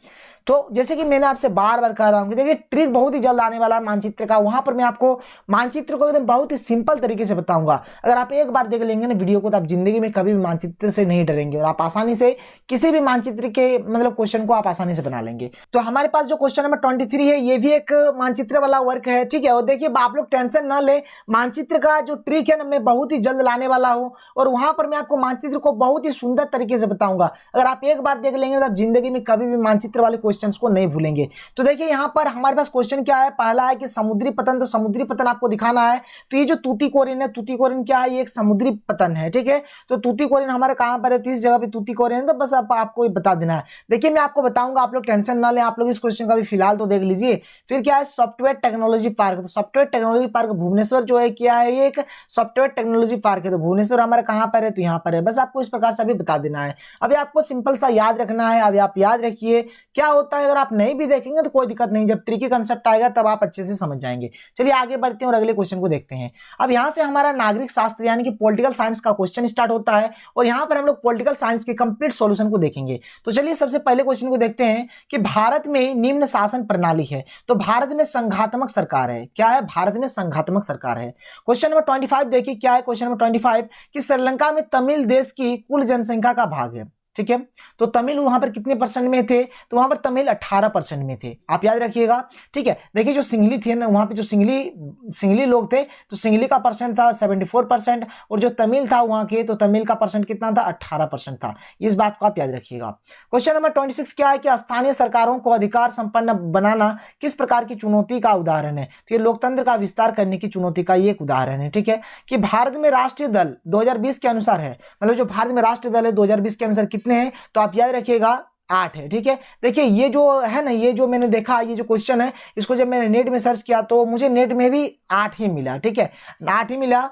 तो जैसे कि मैंने आपसे बार बार कह रहा हूं कि देखिए ट्रिक बहुत ही जल्द आने वाला है मानचित्र का, वहां पर मैं आपको मानचित्र को एकदम बहुत ही सिंपल तरीके से बताऊंगा। अगर आप एक बार देख लेंगे ना वीडियो को तो आप जिंदगी में कभी भी मानचित्र से नहीं डरेंगे और आप आसानी से किसी भी मानचित्र के मतलब क्वेश्चन को आप आसानी से बना लेंगे। तो हमारे पास जो क्वेश्चन नंबर 23 है ये भी एक मानचित्र वाला वर्क है। ठीक है। और देखिए आप लोग टेंशन ना ले, मानचित्र का जो ट्रिक है ना मैं बहुत ही जल्द लाने वाला हूँ और वहां पर मैं आपको मानचित्र को बहुत ही सुंदर तरीके से बताऊंगा। अगर आप एक बार देख लेंगे तो आप जिंदगी में कभी भी मानचित्र वाले क्वेश्चन को नहीं भूलेंगे। तो देखिए यहां पर हमारे पास क्वेश्चन क्या है, पहला है कि समुद्री पतन, तो समुद्री पतन आपको दिखाना है। तो ये जो तूतीकोरिन है, तूतीकोरिन क्या है, ये एक समुद्री पतन है। ठीक है। तो तूतीकोरिन हमारे कहां पर है, तो इस जगह पे तूतीकोरिन है। तो बस आपको बता देना है। देखिए मैं आपको बताऊंगा, आप लोग टेंशन ना लें, आप लोग इस क्वेश्चन का भी फिलहाल तो देख लीजिए। फिर क्या है, सॉफ्टवेयर टेक्नोलॉजी पार्क, तो सॉफ्टवेयर टेक्नोलॉजी पार्क भुवनेश्वर जो है क्या है, ये एक सॉफ्टवेयर टेक्नोलॉजी पार्क है। तो भुवनेश्वर हमारा कहां पर है, तो यहाँ पर है। बस आपको इस प्रकार से अभी बता देना है। अभी आपको सिंपल सा याद रखना है। अभी आप याद रखिए क्या होता है, अगर आप नहीं भी देखेंगे तो कोई दिक्कत नहीं, जब ट्रिकी कंसेप्ट आएगा तब आप अच्छे से समझ जाएंगे। चलिए आगे बढ़ते हैं और अगले क्वेश्चन को देखते हैं। अब यहां से हमारा नागरिक शास्त्र यानी कि पॉलिटिकल साइंस का क्वेश्चन स्टार्ट होता है और यहां पर हम लोग पॉलिटिकल साइंस के कंप्लीट सॉल्यूशन को देखेंगे। तो चलिए सबसे पहले क्वेश्चन को देखते हैं कि भारत में निम्न शासन प्रणाली है। तो भारत में संघात्मक सरकार है। क्या है, भारत में संघात्मक सरकार है। क्वेश्चन नंबर 25 देखिए क्या है, क्वेश्चन नंबर 25 कि श्रीलंका में तमिल देश की कुल जनसंख्या का भाग है। ठीक है। तो तमिल वहां पर कितने परसेंट में थे, तो वहां पर तमिल 18% में थे, आप याद रखिएगा, ठीक है। देखिए जो सिंगली थे ना, वहां पे जो सिंगली लोग थे, तो सिंगली का परसेंट था 74%, और जो तमिल था वहां के, तो तमिल का परसेंट कितना था, 18% था। इस बात को आप याद रखिएगा। क्वेश्चन नंबर 26 क्या है कि स्थानीय सरकारों को अधिकार संपन्न बनाना किस प्रकार की चुनौती का उदाहरण है, तो ये लोकतंत्र का विस्तार करने की चुनौती का ये एक उदाहरण है, ठीक है। कि भारत में राष्ट्रीय दल 2020 के अनुसार है, मतलब जो भारत में राष्ट्रीय दल है 2020 के अनुसार कितने हैं, तो आप याद रखिएगा 8 है, ठीक है। देखिए ये जो है ना, ये जो मैंने देखा, ये जो क्वेश्चन है, इसको जब मैंने नेट में सर्च किया तो मुझे नेट में भी 8 ही मिला, ठीक है, 8 ही मिला।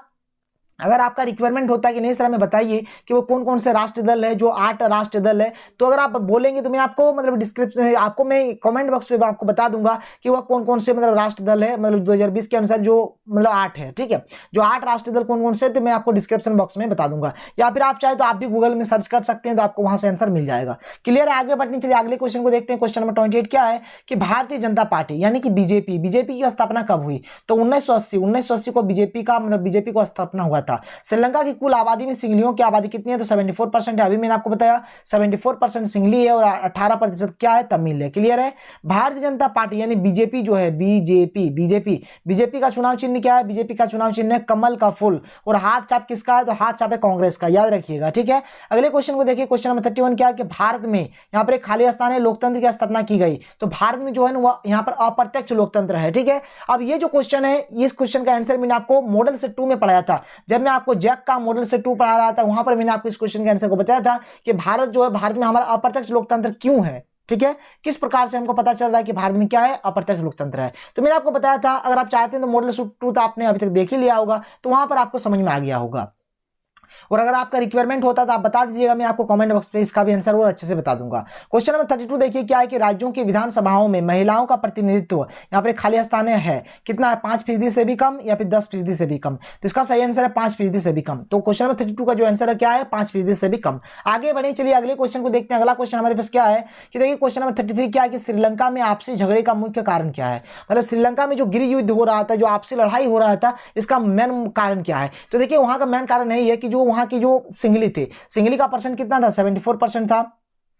अगर आपका रिक्वायरमेंट होता है कि नहीं सर हमें बताइए कि वो कौन कौन से राष्ट्रीय दल है, जो 8 राष्ट्रीय दल है, तो अगर आप बोलेंगे तो मैं आपको मतलब डिस्क्रिप्शन, आपको मैं कमेंट बॉक्स पे आपको बता दूंगा कि वह कौन कौन से मतलब राष्ट्रीय दल है, मतलब 2020 के अनुसार जो मतलब 8 है, ठीक है। जो 8 राष्ट्रीय दल कौन कौन से, तो मैं आपको डिस्क्रिप्शन बॉक्स में बता दूंगा, या फिर आप चाहे तो आप भी गूगल में सर्च कर सकते हैं, तो आपको वहां से आंसर मिल जाएगा। क्लियर है, आगे बढ़ने चलिए अगले क्वेश्चन को देखते हैं। क्वेश्चन नंबर 28 क्या है कि भारतीय जनता पार्टी यानी कि बीजेपी की स्थापना कब हुई, तो 1980 को बीजेपी का मतलब बीजेपी को स्थापना हुआ था। श्रीलंका की कुल आबादी में सिंगलियों की आबादी कितनी है, तो 74% है, अभी मैंने आपको बताया 74% सिंगली है और 18% क्या है, तमिल है। क्लियर है। भारतीय जनता पार्टी यानी बीजेपी जो है, बीजेपी का चुनाव चिन्ह क्या है, बीजेपी का चुनाव चिन्ह है कमल का फूल, और हाथ छाप किसका है, तो हाथ छाप है कांग्रेस का, याद रखिएगा, ठीक है। अगले क्वेश्चन को देखिए, क्वेश्चन नंबर 31 क्या है कि भारत में यहाँ पर एक खाली स्थान है, लोकतंत्र की स्थापना की गई, तो भारत में जो है ना यहाँ पर अप्रत्यक्ष लोकतंत्र है, ठीक है। अब ये जो क्वेश्चन है, इस क्वेश्चन का आंसर मैंने आपको मॉडल सेट 2 में पढ़ाया था, जब मैं आपको जैक का मॉडल सेट 2 पढ़ा रहा था, वहां पर मैंने आपको इस क्वेश्चन के आंसर को बताया था कि भारत जो है, भारत में हमारा अप्रत्यक्ष लोकतंत्र क्यों है, ठीक है, किस प्रकार से हमको पता चल रहा है कि भारत में क्या है, अप्रत्यक्ष लोकतंत्र है। तो मैंने आपको बताया था, अगर आप चाहते हैं तो मॉडल सेट 2 तो आपने अभी तक देख ही लिया होगा, तो वहां पर आपको समझ में आ गया होगा। और अगर आपका रिक्वायरमेंट होता तो आप बता दीजिएगा, मैं आपको कमेंट बॉक्स पे इसका भी आंसर और अच्छे से बता दूंगा। क्वेश्चन नंबर 32 देखिए क्या है कि राज्यों की विधानसभाओं में महिलाओं का प्रतिनिधित्व यहाँ पर खाली स्थान है कितना है, 5% से भी कम या फिर 10% से भी कम, तो इसका सही आंसर है 5% से भी कम। तो क्वेश्चन नंबर 32 का जो आंसर है क्या है, 5% से भी कम। आगे बढ़े, चलिए अगले क्वेश्चन को देखते हैं। अगला क्वेश्चन हमारे पास क्या है कि देखिए क्वेश्चन नंबर 33 क्या है कि श्रीलंका में आपसी झगड़े का मुख्य कारण क्या है, मतलब श्रीलंका में जो गृह युद्ध हो रहा था, जो आपसी लड़ाई हो रहा था, इसका मेन कारण क्या है, तो देखिए वहां का मेन कारण यही है कि जो वहां की जो सिंगली थे, सिंगली का परसेंट कितना था, 74% था,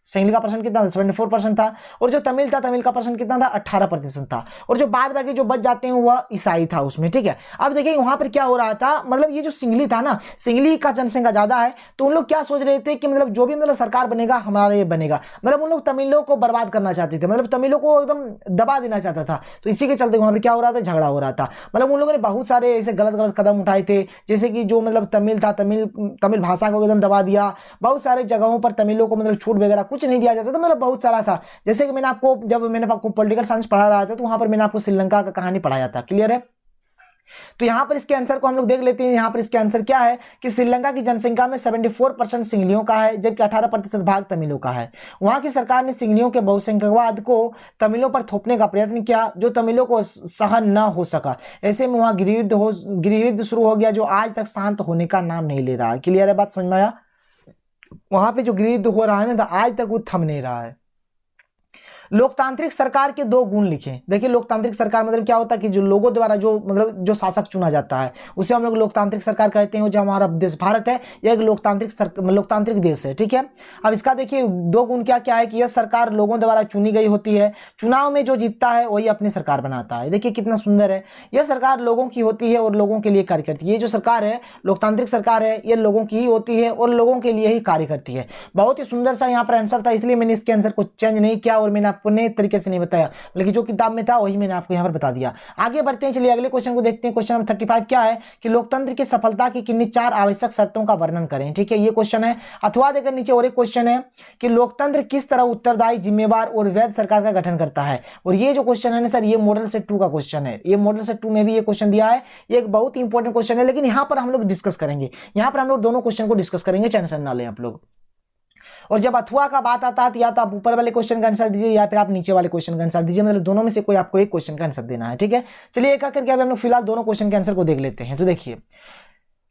सिंगली का परसेंट कितना था, 74% था, और जो तमिल था, तमिल का परसेंट कितना था, 18% था, और जो बाद बाकी जो बच जाते हैं वह ईसाई था उसमें, ठीक है। अब देखिए वहां पर क्या हो रहा था, मतलब ये जो सिंगली था ना, सिंगली का जनसंख्या ज्यादा है, तो उन लोग क्या सोच रहे थे कि मतलब जो भी मतलब सरकार बनेगा हमारा ये बनेगा, मतलब उन लोग तमिलों को बर्बाद करना चाहते थे, मतलब तमिलों को एकदम दबा देना चाहता था, तो इसी के चलते वहां पर क्या हो रहा था, झगड़ा हो रहा था। मतलब उन लोगों ने बहुत सारे ऐसे गलत कदम उठाए थे, जैसे कि जो मतलब तमिल था, तमिल भाषा को एकदम दबा दिया, बहुत सारे जगहों पर तमिलों को मतलब छूट वगैरह कुछ नहीं दिया जाता था, मतलब बहुत सारा था। जैसे कि जब मैंने आपको पॉलिटिकल साइंस पढ़ा रहा था, तो वहां पर मैंने आपको श्रीलंका का कहानी पढ़ाया था। क्लियर है। तो यहां पर इसके आंसर को हम लोग देख लेते हैं। यहां पर इसके आंसर क्या है कि श्रीलंका की जनसंख्या में 74% सिंगलियों का है, जबकि 18% भाग तमिलों का है। वहां की सरकार ने सिंगलियों के बहुसंख्यकवाद को तमिलों पर थोपने का प्रयत्न किया, जो तमिलों को सहन न हो सका। ऐसे में वहां गृह युद्ध शुरू हो गया, जो आज तक शांत होने का नाम नहीं ले रहा है। क्लियर है, बात समझ में आया। वहां पे जो गृह युद्ध हो रहा है ना, आज तक वो थम नहीं रहा है। लोकतांत्रिक सरकार के 2 गुण लिखें। देखिए लोकतांत्रिक सरकार मतलब क्या होता है कि जो लोगों द्वारा जो मतलब जो शासक चुना जाता है, उसे हम लोग लोकतांत्रिक सरकार कहते हैं। जो हमारा देश भारत है, यह एक लोकतांत्रिक देश है, ठीक है। अब इसका देखिए 2 गुण क्या क्या है कि यह सरकार लोगों द्वारा चुनी गई होती है, चुनाव में जो जीतता है वही अपनी सरकार बनाता है। देखिए कितना सुंदर है। यह सरकार लोगों की होती है और लोगों के लिए कार्य करती है। ये जो सरकार है, लोकतांत्रिक सरकार है, ये लोगों की ही होती है और लोगों के लिए ही कार्य करती है। बहुत ही सुंदर सा यहाँ पर आंसर था, इसलिए मैंने इसके आंसर को चेंज नहीं किया और मैंने आपको नए तरीके से नहीं बताया, लेकिन जो किताब में था वही मैंने आपको यहाँ पर बता दिया। आगे बढ़ते हैं, चलिए अगले क्वेश्चन को देखते हैं। क्वेश्चन नंबर 35 क्या है कि लोकतंत्र की सफलता की किन्हीं 4 आवश्यक शर्तों का वर्णन करें, ठीक है। ये क्वेश्चन है। अथवा देकर नीचे और एक क्वेश्चन है कि लोकतंत्र किस तरह उत्तरदायी, जिम्मेवार और वैध सरकार का गठन करता है। और ये जो क्वेश्चन है ना सर, ये मॉडल सेट 2 का क्वेश्चन है। ये मॉडल सेट 2 में भी ये क्वेश्चन दिया है। ये एक बहुत ही इंपॉर्टेंट क्वेश्चन है, लेकिन यहाँ पर हम लोग डिस्कस करेंगे, यहाँ पर हम लोग दोनों क्वेश्चन को डिस्कस करेंगे, टेंशन ना लें आप लोग। और जब अथवा का बात आता है तो या तो आप ऊपर वाले क्वेश्चन का आंसर दीजिए या फिर आप नीचे वाले क्वेश्चन का आंसर दीजिए, मतलब दोनों में से कोई आपको एक क्वेश्चन का आंसर देना है, ठीक है। चलिए एक करके हम लोग फिलहाल दोनों क्वेश्चन के आंसर को देख लेते हैं। तो देखिए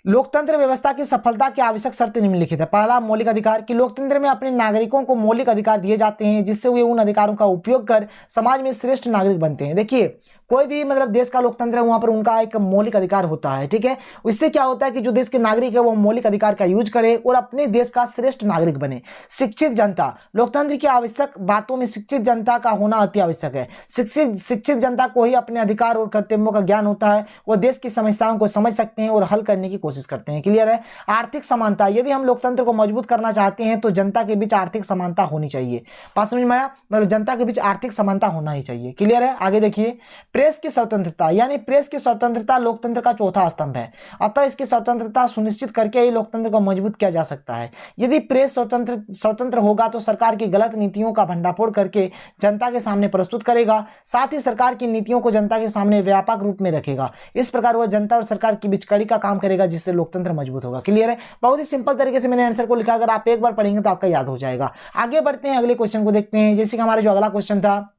लोकतंत्र व्यवस्था की सफलता की आवश्यक शर्त निम्नलिखित है। पहला, मौलिक अधिकार, कि लोकतंत्र में अपने नागरिकों को मौलिक अधिकार दिए जाते हैं जिससे वे उन अधिकारों का उपयोग कर समाज में श्रेष्ठ नागरिक बनते हैं। देखिए कोई भी मतलब देश का लोकतंत्र है वहां पर उनका एक मौलिक अधिकार होता है, ठीक है। इससे क्या होता है कि जो देश के नागरिक है वो मौलिक अधिकार का यूज करे और अपने देश का श्रेष्ठ नागरिक बने। शिक्षित जनता, लोकतंत्र की आवश्यक बातों में शिक्षित जनता का होना अति आवश्यक है। शिक्षित जनता को ही अपने अधिकार और कर्तव्यों का ज्ञान होता है, वो देश की समस्याओं को समझ सकते हैं और हल करने की कोशिश करते हैं। क्लियर है। आर्थिक समानता, यदि हम लोकतंत्र को मजबूत करना चाहते हैं तो जनता के बीच आर्थिक समानता होनी चाहिए। बात समझ में आया, मतलब जनता के बीच आर्थिक समानता होना ही चाहिए। क्लियर है। आगे देखिए, प्रेस की स्वतंत्रता, यानी प्रेस की स्वतंत्रता लोकतंत्र का चौथा स्तंभ है, अतः इसकी स्वतंत्रता सुनिश्चित करके ही लोकतंत्र को मजबूत किया जा सकता है। यदि प्रेस स्वतंत्र होगा तो सरकार की गलत नीतियों का भंडाफोड़ करके जनता के सामने प्रस्तुत करेगा, साथ ही सरकार की नीतियों को जनता के सामने व्यापक रूप में रखेगा। इस प्रकार वह जनता और सरकार के बीच कड़ी का काम करेगा, जिससे लोकतंत्र मजबूत होगा। क्लियर है। बहुत ही सिंपल तरीके से मैंने आंसर को लिखा, अगर आप एक बार पढ़ेंगे तो आपका याद हो जाएगा। आगे बढ़ते हैं, अगले क्वेश्चन को देखते हैं। जैसे कि हमारा जो अगला क्वेश्चन था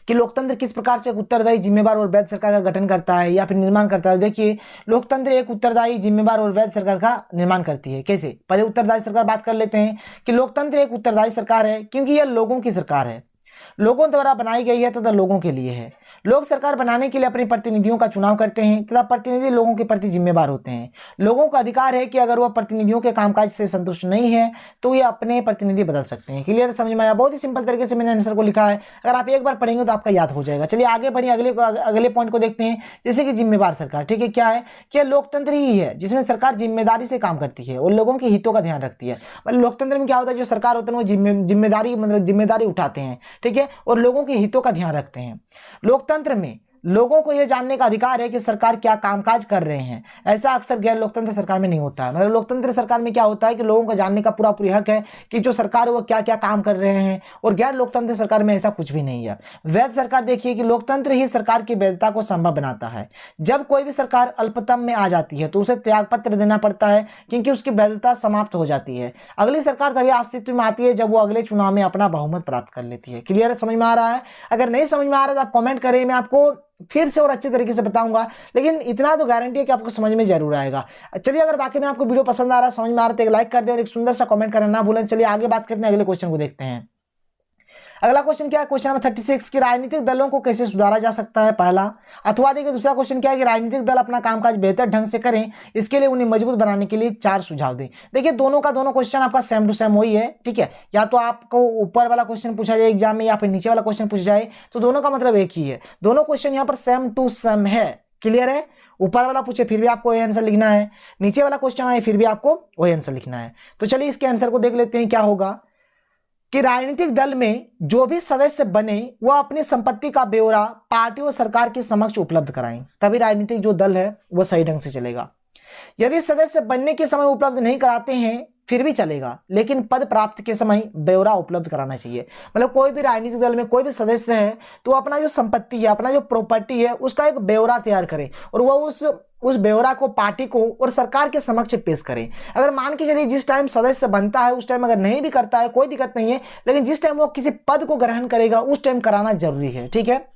कि लोकतंत्र किस प्रकार से एक उत्तरदायी, जिम्मेदार और वैध सरकार का गठन करता है या फिर निर्माण करता है। देखिए, लोकतंत्र एक उत्तरदायी, जिम्मेदार और वैध सरकार का निर्माण करती है। कैसे? पहले उत्तरदायी सरकार बात कर लेते हैं कि लोकतंत्र एक उत्तरदायी सरकार है क्योंकि यह लोगों की सरकार है, लोगों द्वारा बनाई गई है तथा लोगों के लिए है। लोग सरकार बनाने के लिए अपने प्रतिनिधियों का चुनाव करते हैं तथा प्रतिनिधि लोगों के प्रति जिम्मेदार होते हैं। लोगों का अधिकार है कि अगर वह प्रतिनिधियों के कामकाज से संतुष्ट नहीं है तो ये अपने प्रतिनिधि बदल सकते हैं। क्लियर समझ में आया? बहुत ही सिंपल तरीके से मैंने आंसर को लिखा है, अगर आप एक बार पढ़ेंगे तो आपका याद हो जाएगा। चलिए आगे बढ़िए, अगले पॉइंट को देखते हैं। जैसे कि जिम्मेदार सरकार, ठीक है, क्या है कि लोकतंत्र ही है जिसमें सरकार जिम्मेदारी से काम करती है और लोगों के हितों का ध्यान रखती है। मतलब लोकतंत्र में क्या होता है, जो सरकार होते हैं वो जिम्मेदारी उठाते हैं, ठीक है, और लोगों के हितों का ध्यान रखते हैं। लोकतंत्र में लोगों को यह जानने का अधिकार है कि सरकार क्या कामकाज कर रहे हैं। ऐसा अक्सर गैर लोकतंत्र सरकार में नहीं होता है। मतलब लोकतंत्र सरकार में क्या होता है कि लोगों को जानने का पूरा हक है कि जो सरकार है वो क्या क्या काम कर रहे हैं, और गैर लोकतंत्र सरकार में ऐसा कुछ भी नहीं है। वैध सरकार, देखिए कि लोकतंत्र ही सरकार की वैधता को संभव बनाता है। जब कोई भी सरकार अल्पतम में आ जाती है तो उसे त्यागपत्र देना पड़ता है क्योंकि उसकी वैधता समाप्त हो जाती है। अगली सरकार तभी अस्तित्व में आती है जब वो अगले चुनाव में अपना बहुमत प्राप्त कर लेती है। क्लियर है? समझ में आ रहा है? अगर नहीं समझ में आ रहा है तो आप कमेंट करें, मैं आपको फिर से और अच्छे तरीके से बताऊंगा, लेकिन इतना तो गारंटी है कि आपको समझ में जरूर आएगा। चलिए, अगर वाकई में आपको वीडियो पसंद आ रहा है, समझ में आ रहा है, तो एक लाइक कर दे और एक सुंदर सा कमेंट करना ना भूलें। चलिए आगे बात करते हैं, अगले क्वेश्चन को देखते हैं। अगला क्वेश्चन क्या है, क्वेश्चन नंबर 36 कि राजनीतिक दलों को कैसे सुधारा जा सकता है, पहला। अथवा देखिए दूसरा क्वेश्चन क्या है कि राजनीतिक दल अपना कामकाज बेहतर ढंग से करें, इसके लिए उन्हें मजबूत बनाने के लिए 4 सुझाव दें। देखिए दोनों का दोनों क्वेश्चन आपका सेम टू सेम वही है, ठीक है। या तो आपको ऊपर वाला क्वेश्चन पूछा जाए एग्जाम में या फिर नीचे वाला क्वेश्चन पूछा जाए, तो दोनों का मतलब एक ही है। दोनों क्वेश्चन यहाँ पर सेम टू सेम है। क्लियर है? ऊपर वाला पूछे फिर भी आपको वही आंसर लिखना है, नीचे वाला क्वेश्चन आए फिर भी आपको वही आंसर लिखना है। तो चलिए इसके आंसर को देख लेते हैं। क्या होगा कि राजनीतिक दल में जो भी सदस्य बने वह अपनी संपत्ति का ब्यौरा पार्टी और सरकार के समक्ष उपलब्ध कराएं, तभी राजनीतिक जो दल है वह सही ढंग से चलेगा। यदि सदस्य बनने के समय उपलब्ध नहीं कराते हैं फिर भी चलेगा, लेकिन पद प्राप्त के समय ब्यौरा उपलब्ध कराना चाहिए। मतलब कोई भी राजनीतिक दल में कोई भी सदस्य है तो अपना जो संपत्ति है, अपना जो प्रॉपर्टी है, उसका एक ब्यौरा तैयार करे और वह उस ब्यौरा को पार्टी को और सरकार के समक्ष पेश करें। अगर मान के चलिए जिस टाइम सदस्य बनता है उस टाइम अगर नहीं भी करता है कोई दिक्कत नहीं है, लेकिन जिस टाइम वो किसी पद को ग्रहण करेगा उस टाइम कराना जरूरी है, ठीक है।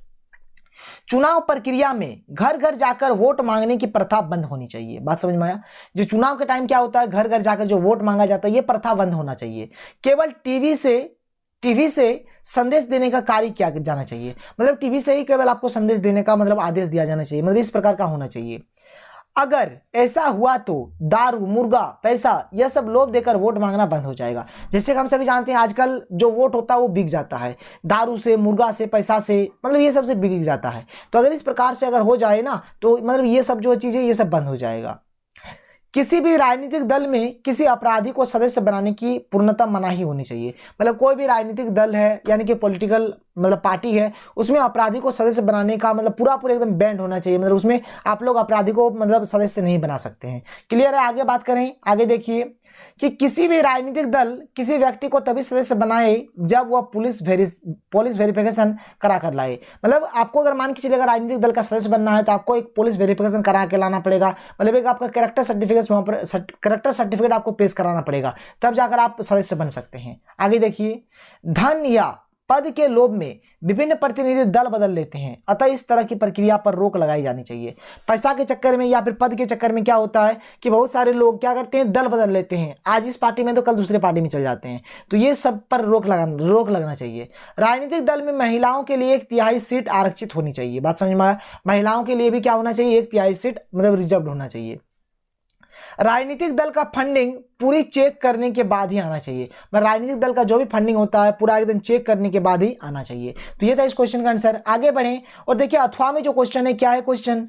चुनाव प्रक्रिया में घर घर जाकर वोट मांगने की प्रथा बंद होनी चाहिए। बात समझ में आया? जो चुनाव के टाइम क्या होता है, घर घर जाकर जो वोट मांगा जाता है, यह प्रथा बंद होना चाहिए। केवल टीवी से संदेश देने का कार्य किया जाना चाहिए। मतलब टीवी से ही केवल आपको संदेश देने का मतलब आदेश दिया जाना चाहिए, मतलब इस प्रकार का होना चाहिए। अगर ऐसा हुआ तो दारू, मुर्गा, पैसा यह सब लोभ देकर वोट मांगना बंद हो जाएगा। जैसे कि हम सभी जानते हैं आजकल जो वोट होता है वो बिक जाता है, दारू से, मुर्गा से, पैसा से, मतलब ये सब से बिक जाता है। तो अगर इस प्रकार से अगर हो जाए ना तो मतलब ये सब जो चीजें ये सब बंद हो जाएगा। किसी भी राजनीतिक दल में किसी अपराधी को सदस्य बनाने की पूर्णतः मनाही होनी चाहिए। मतलब कोई भी राजनीतिक दल है यानी कि पॉलिटिकल मतलब पार्टी है, उसमें अपराधी को सदस्य बनाने का मतलब पूरा एकदम बैंड होना चाहिए। मतलब उसमें आप लोग अपराधी को मतलब सदस्य नहीं बना सकते हैं। क्लियर है? आगे बात करें, आगे देखिए कि किसी भी राजनीतिक दल किसी व्यक्ति को तभी सदस्य बनाए जब वह पुलिस वेरिफिकेशन करा कर लाए। मतलब आपको अगर मान के चलिए अगर राजनीतिक दल का सदस्य बनना है तो आपको एक पुलिस वेरिफिकेशन करा के लाना पड़ेगा। मतलब एक आपका कैरेक्टर सर्टिफिकेट आपको पेश कराना पड़ेगा, तब जाकर आप सदस्य बन सकते हैं। आगे देखिए, धन या पद के लोभ में विभिन्न प्रतिनिधि दल बदल लेते हैं, अतः इस तरह की प्रक्रिया पर रोक लगाई जानी चाहिए। पैसा के चक्कर में या फिर पद के चक्कर में क्या होता है कि बहुत सारे लोग क्या करते हैं, दल बदल लेते हैं, आज इस पार्टी में तो कल दूसरे पार्टी में चल जाते हैं, तो ये सब पर रोक लगना चाहिए। राजनीतिक दल में महिलाओं के लिए 1/3 सीट आरक्षित होनी चाहिए, बात समझ में आया। महिलाओं के लिए भी क्या होना चाहिए, 1/3 सीट मतलब रिजर्व होना चाहिए। राजनीतिक दल का फंडिंग पूरी चेक करने के बाद ही आना चाहिए, राजनीतिक दल का जो भी फंडिंग होता है पूरा एकदम चेक करने के बाद ही आना चाहिए। तो ये था इस क्वेश्चन का आंसर। आगे बढ़ें और देखिए अथवा में जो क्वेश्चन है, क्या है क्वेश्चन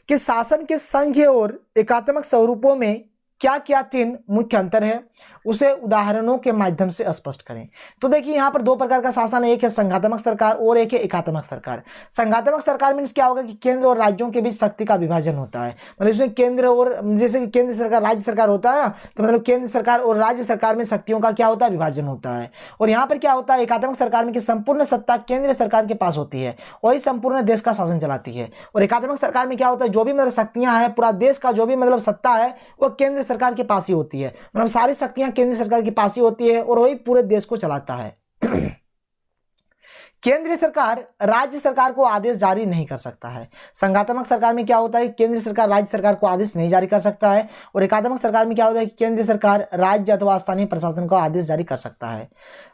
कि शासन के संघीय और एकात्मक स्वरूपों में क्या क्या 3 मुख्य अंतर है, उसे उदाहरणों के माध्यम से स्पष्ट करें। तो देखिए यहाँ पर 2 प्रकार का शासन है, एक है संघात्मक सरकार और एक है एकात्मक सरकार। संघात्मक सरकार मीन्स क्या होगा कि केंद्र और राज्यों के बीच शक्ति का विभाजन होता है, मतलब इसमें केंद्र और जैसे कि केंद्र सरकार राज्य सरकार होता है ना, तो मतलब केंद्र सरकार और राज्य सरकार में शक्तियों का क्या होता है, विभाजन होता है। और यहाँ पर क्या होता है एकात्मक सरकार में कि संपूर्ण सत्ता केंद्र सरकार के पास होती है, वही संपूर्ण देश का शासन चलाती है। और एकात्मक सरकार में क्या होता है, जो भी मतलब शक्तियां हैं, पूरा देश का जो भी मतलब सत्ता है वो केंद्र सरकार के पास ही होती है, मतलब सारी शक्तियां केंद्र सरकार के पास ही होती है और वही पूरे देश को चलाता है। केंद्रीय सरकार राज्य सरकार को आदेश जारी नहीं कर सकता है। संघात्मक सरकार में क्या होता है, केंद्र सरकार राज्य सरकार को आदेश नहीं जारी कर सकता है। और एकात्मक सरकार में क्या होता है कि केंद्र सरकार राज्य अथवा स्थानीय प्रशासन को आदेश जारी कर सकता है।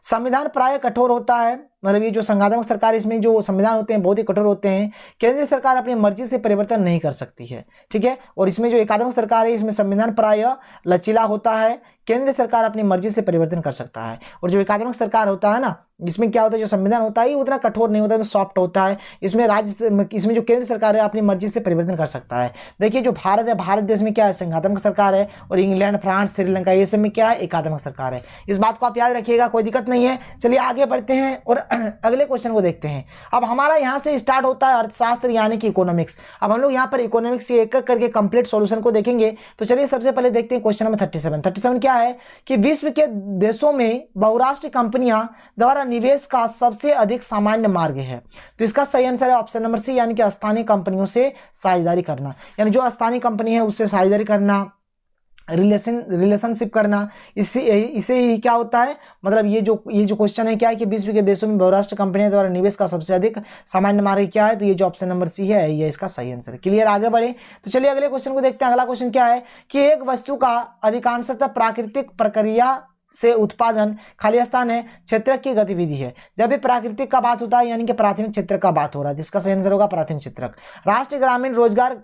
संविधान प्राय कठोर होता है, मतलब ये जो संघात्मक सरकार है इसमें जो संविधान होते हैं बहुत ही कठोर होते हैं। केंद्रीय सरकार अपनी मर्जी से परिवर्तन नहीं कर सकती है, ठीक है। और इसमें जो एकात्मक सरकार है इसमें संविधान प्राय लचीला होता है, केंद्र सरकार अपनी मर्जी से परिवर्तन कर सकता है। और जो एकात्मक सरकार होता है ना, इसमें क्या होता है, जो संविधान होता है उतना कठोर नहीं होता है, सॉफ्ट होता है। इसमें जो केंद्र सरकार है अपनी मर्जी से परिवर्तन कर सकता है। देखिए जो भारत है, भारत देश में क्या है, संघात्मक सरकार है, और इंग्लैंड, फ्रांस, श्रीलंका ये सब में क्या है, एकात्मक सरकार है। इस बात को आप याद रखिएगा, कोई दिक्कत नहीं है। चलिए आगे बढ़ते हैं और अगले क्वेश्चन को देखते हैं। अब हमारा यहाँ से स्टार्ट होता है अर्थशास्त्र यानी कि इकोनॉमिक्स। अब हम लोग यहाँ पर इकोनॉमिक्स के एक एक करके कंप्लीट सॉल्यूशन को देखेंगे। तो चलिए सबसे पहले देखते हैं क्वेश्चन नंबर 37 क्या है कि विश्व के देशों में बहुराष्ट्रीय कंपनियां द्वारा निवेश का सबसे अधिक सामान्य मार्ग है। तो इसका सही आंसर है ऑप्शन नंबर सी, यानी कि स्थानीय कंपनियों से साझेदारी करना, यानी जो स्थानीय कंपनी है उससे साझेदारी करना, रिलेशनशिप करना। इसे ही क्या होता है, मतलब ये जो क्वेश्चन है क्या है कि विश्व के देशों में बहुराष्ट्रीय कंपनियों द्वारा निवेश का सबसे अधिक सामान्य मार्ग क्या है, तो ये जो ऑप्शन नंबर सी है ये इसका सही आंसर है। क्लियर, आगे बढ़े। तो चलिए अगले क्वेश्चन को देखते हैं। अगला क्वेश्चन क्या है कि एक वस्तु का अधिकांशतः प्राकृतिक प्रक्रिया से उत्पादन खाली स्थान है, क्षेत्रक की गतिविधि है। जब भी प्राकृतिक का बात होता है यानी कि प्राथमिक क्षेत्रक का बात हो रहा है, इसका सही आंसर होगा प्राथमिक क्षेत्रक। राष्ट्रीय ग्रामीण रोजगार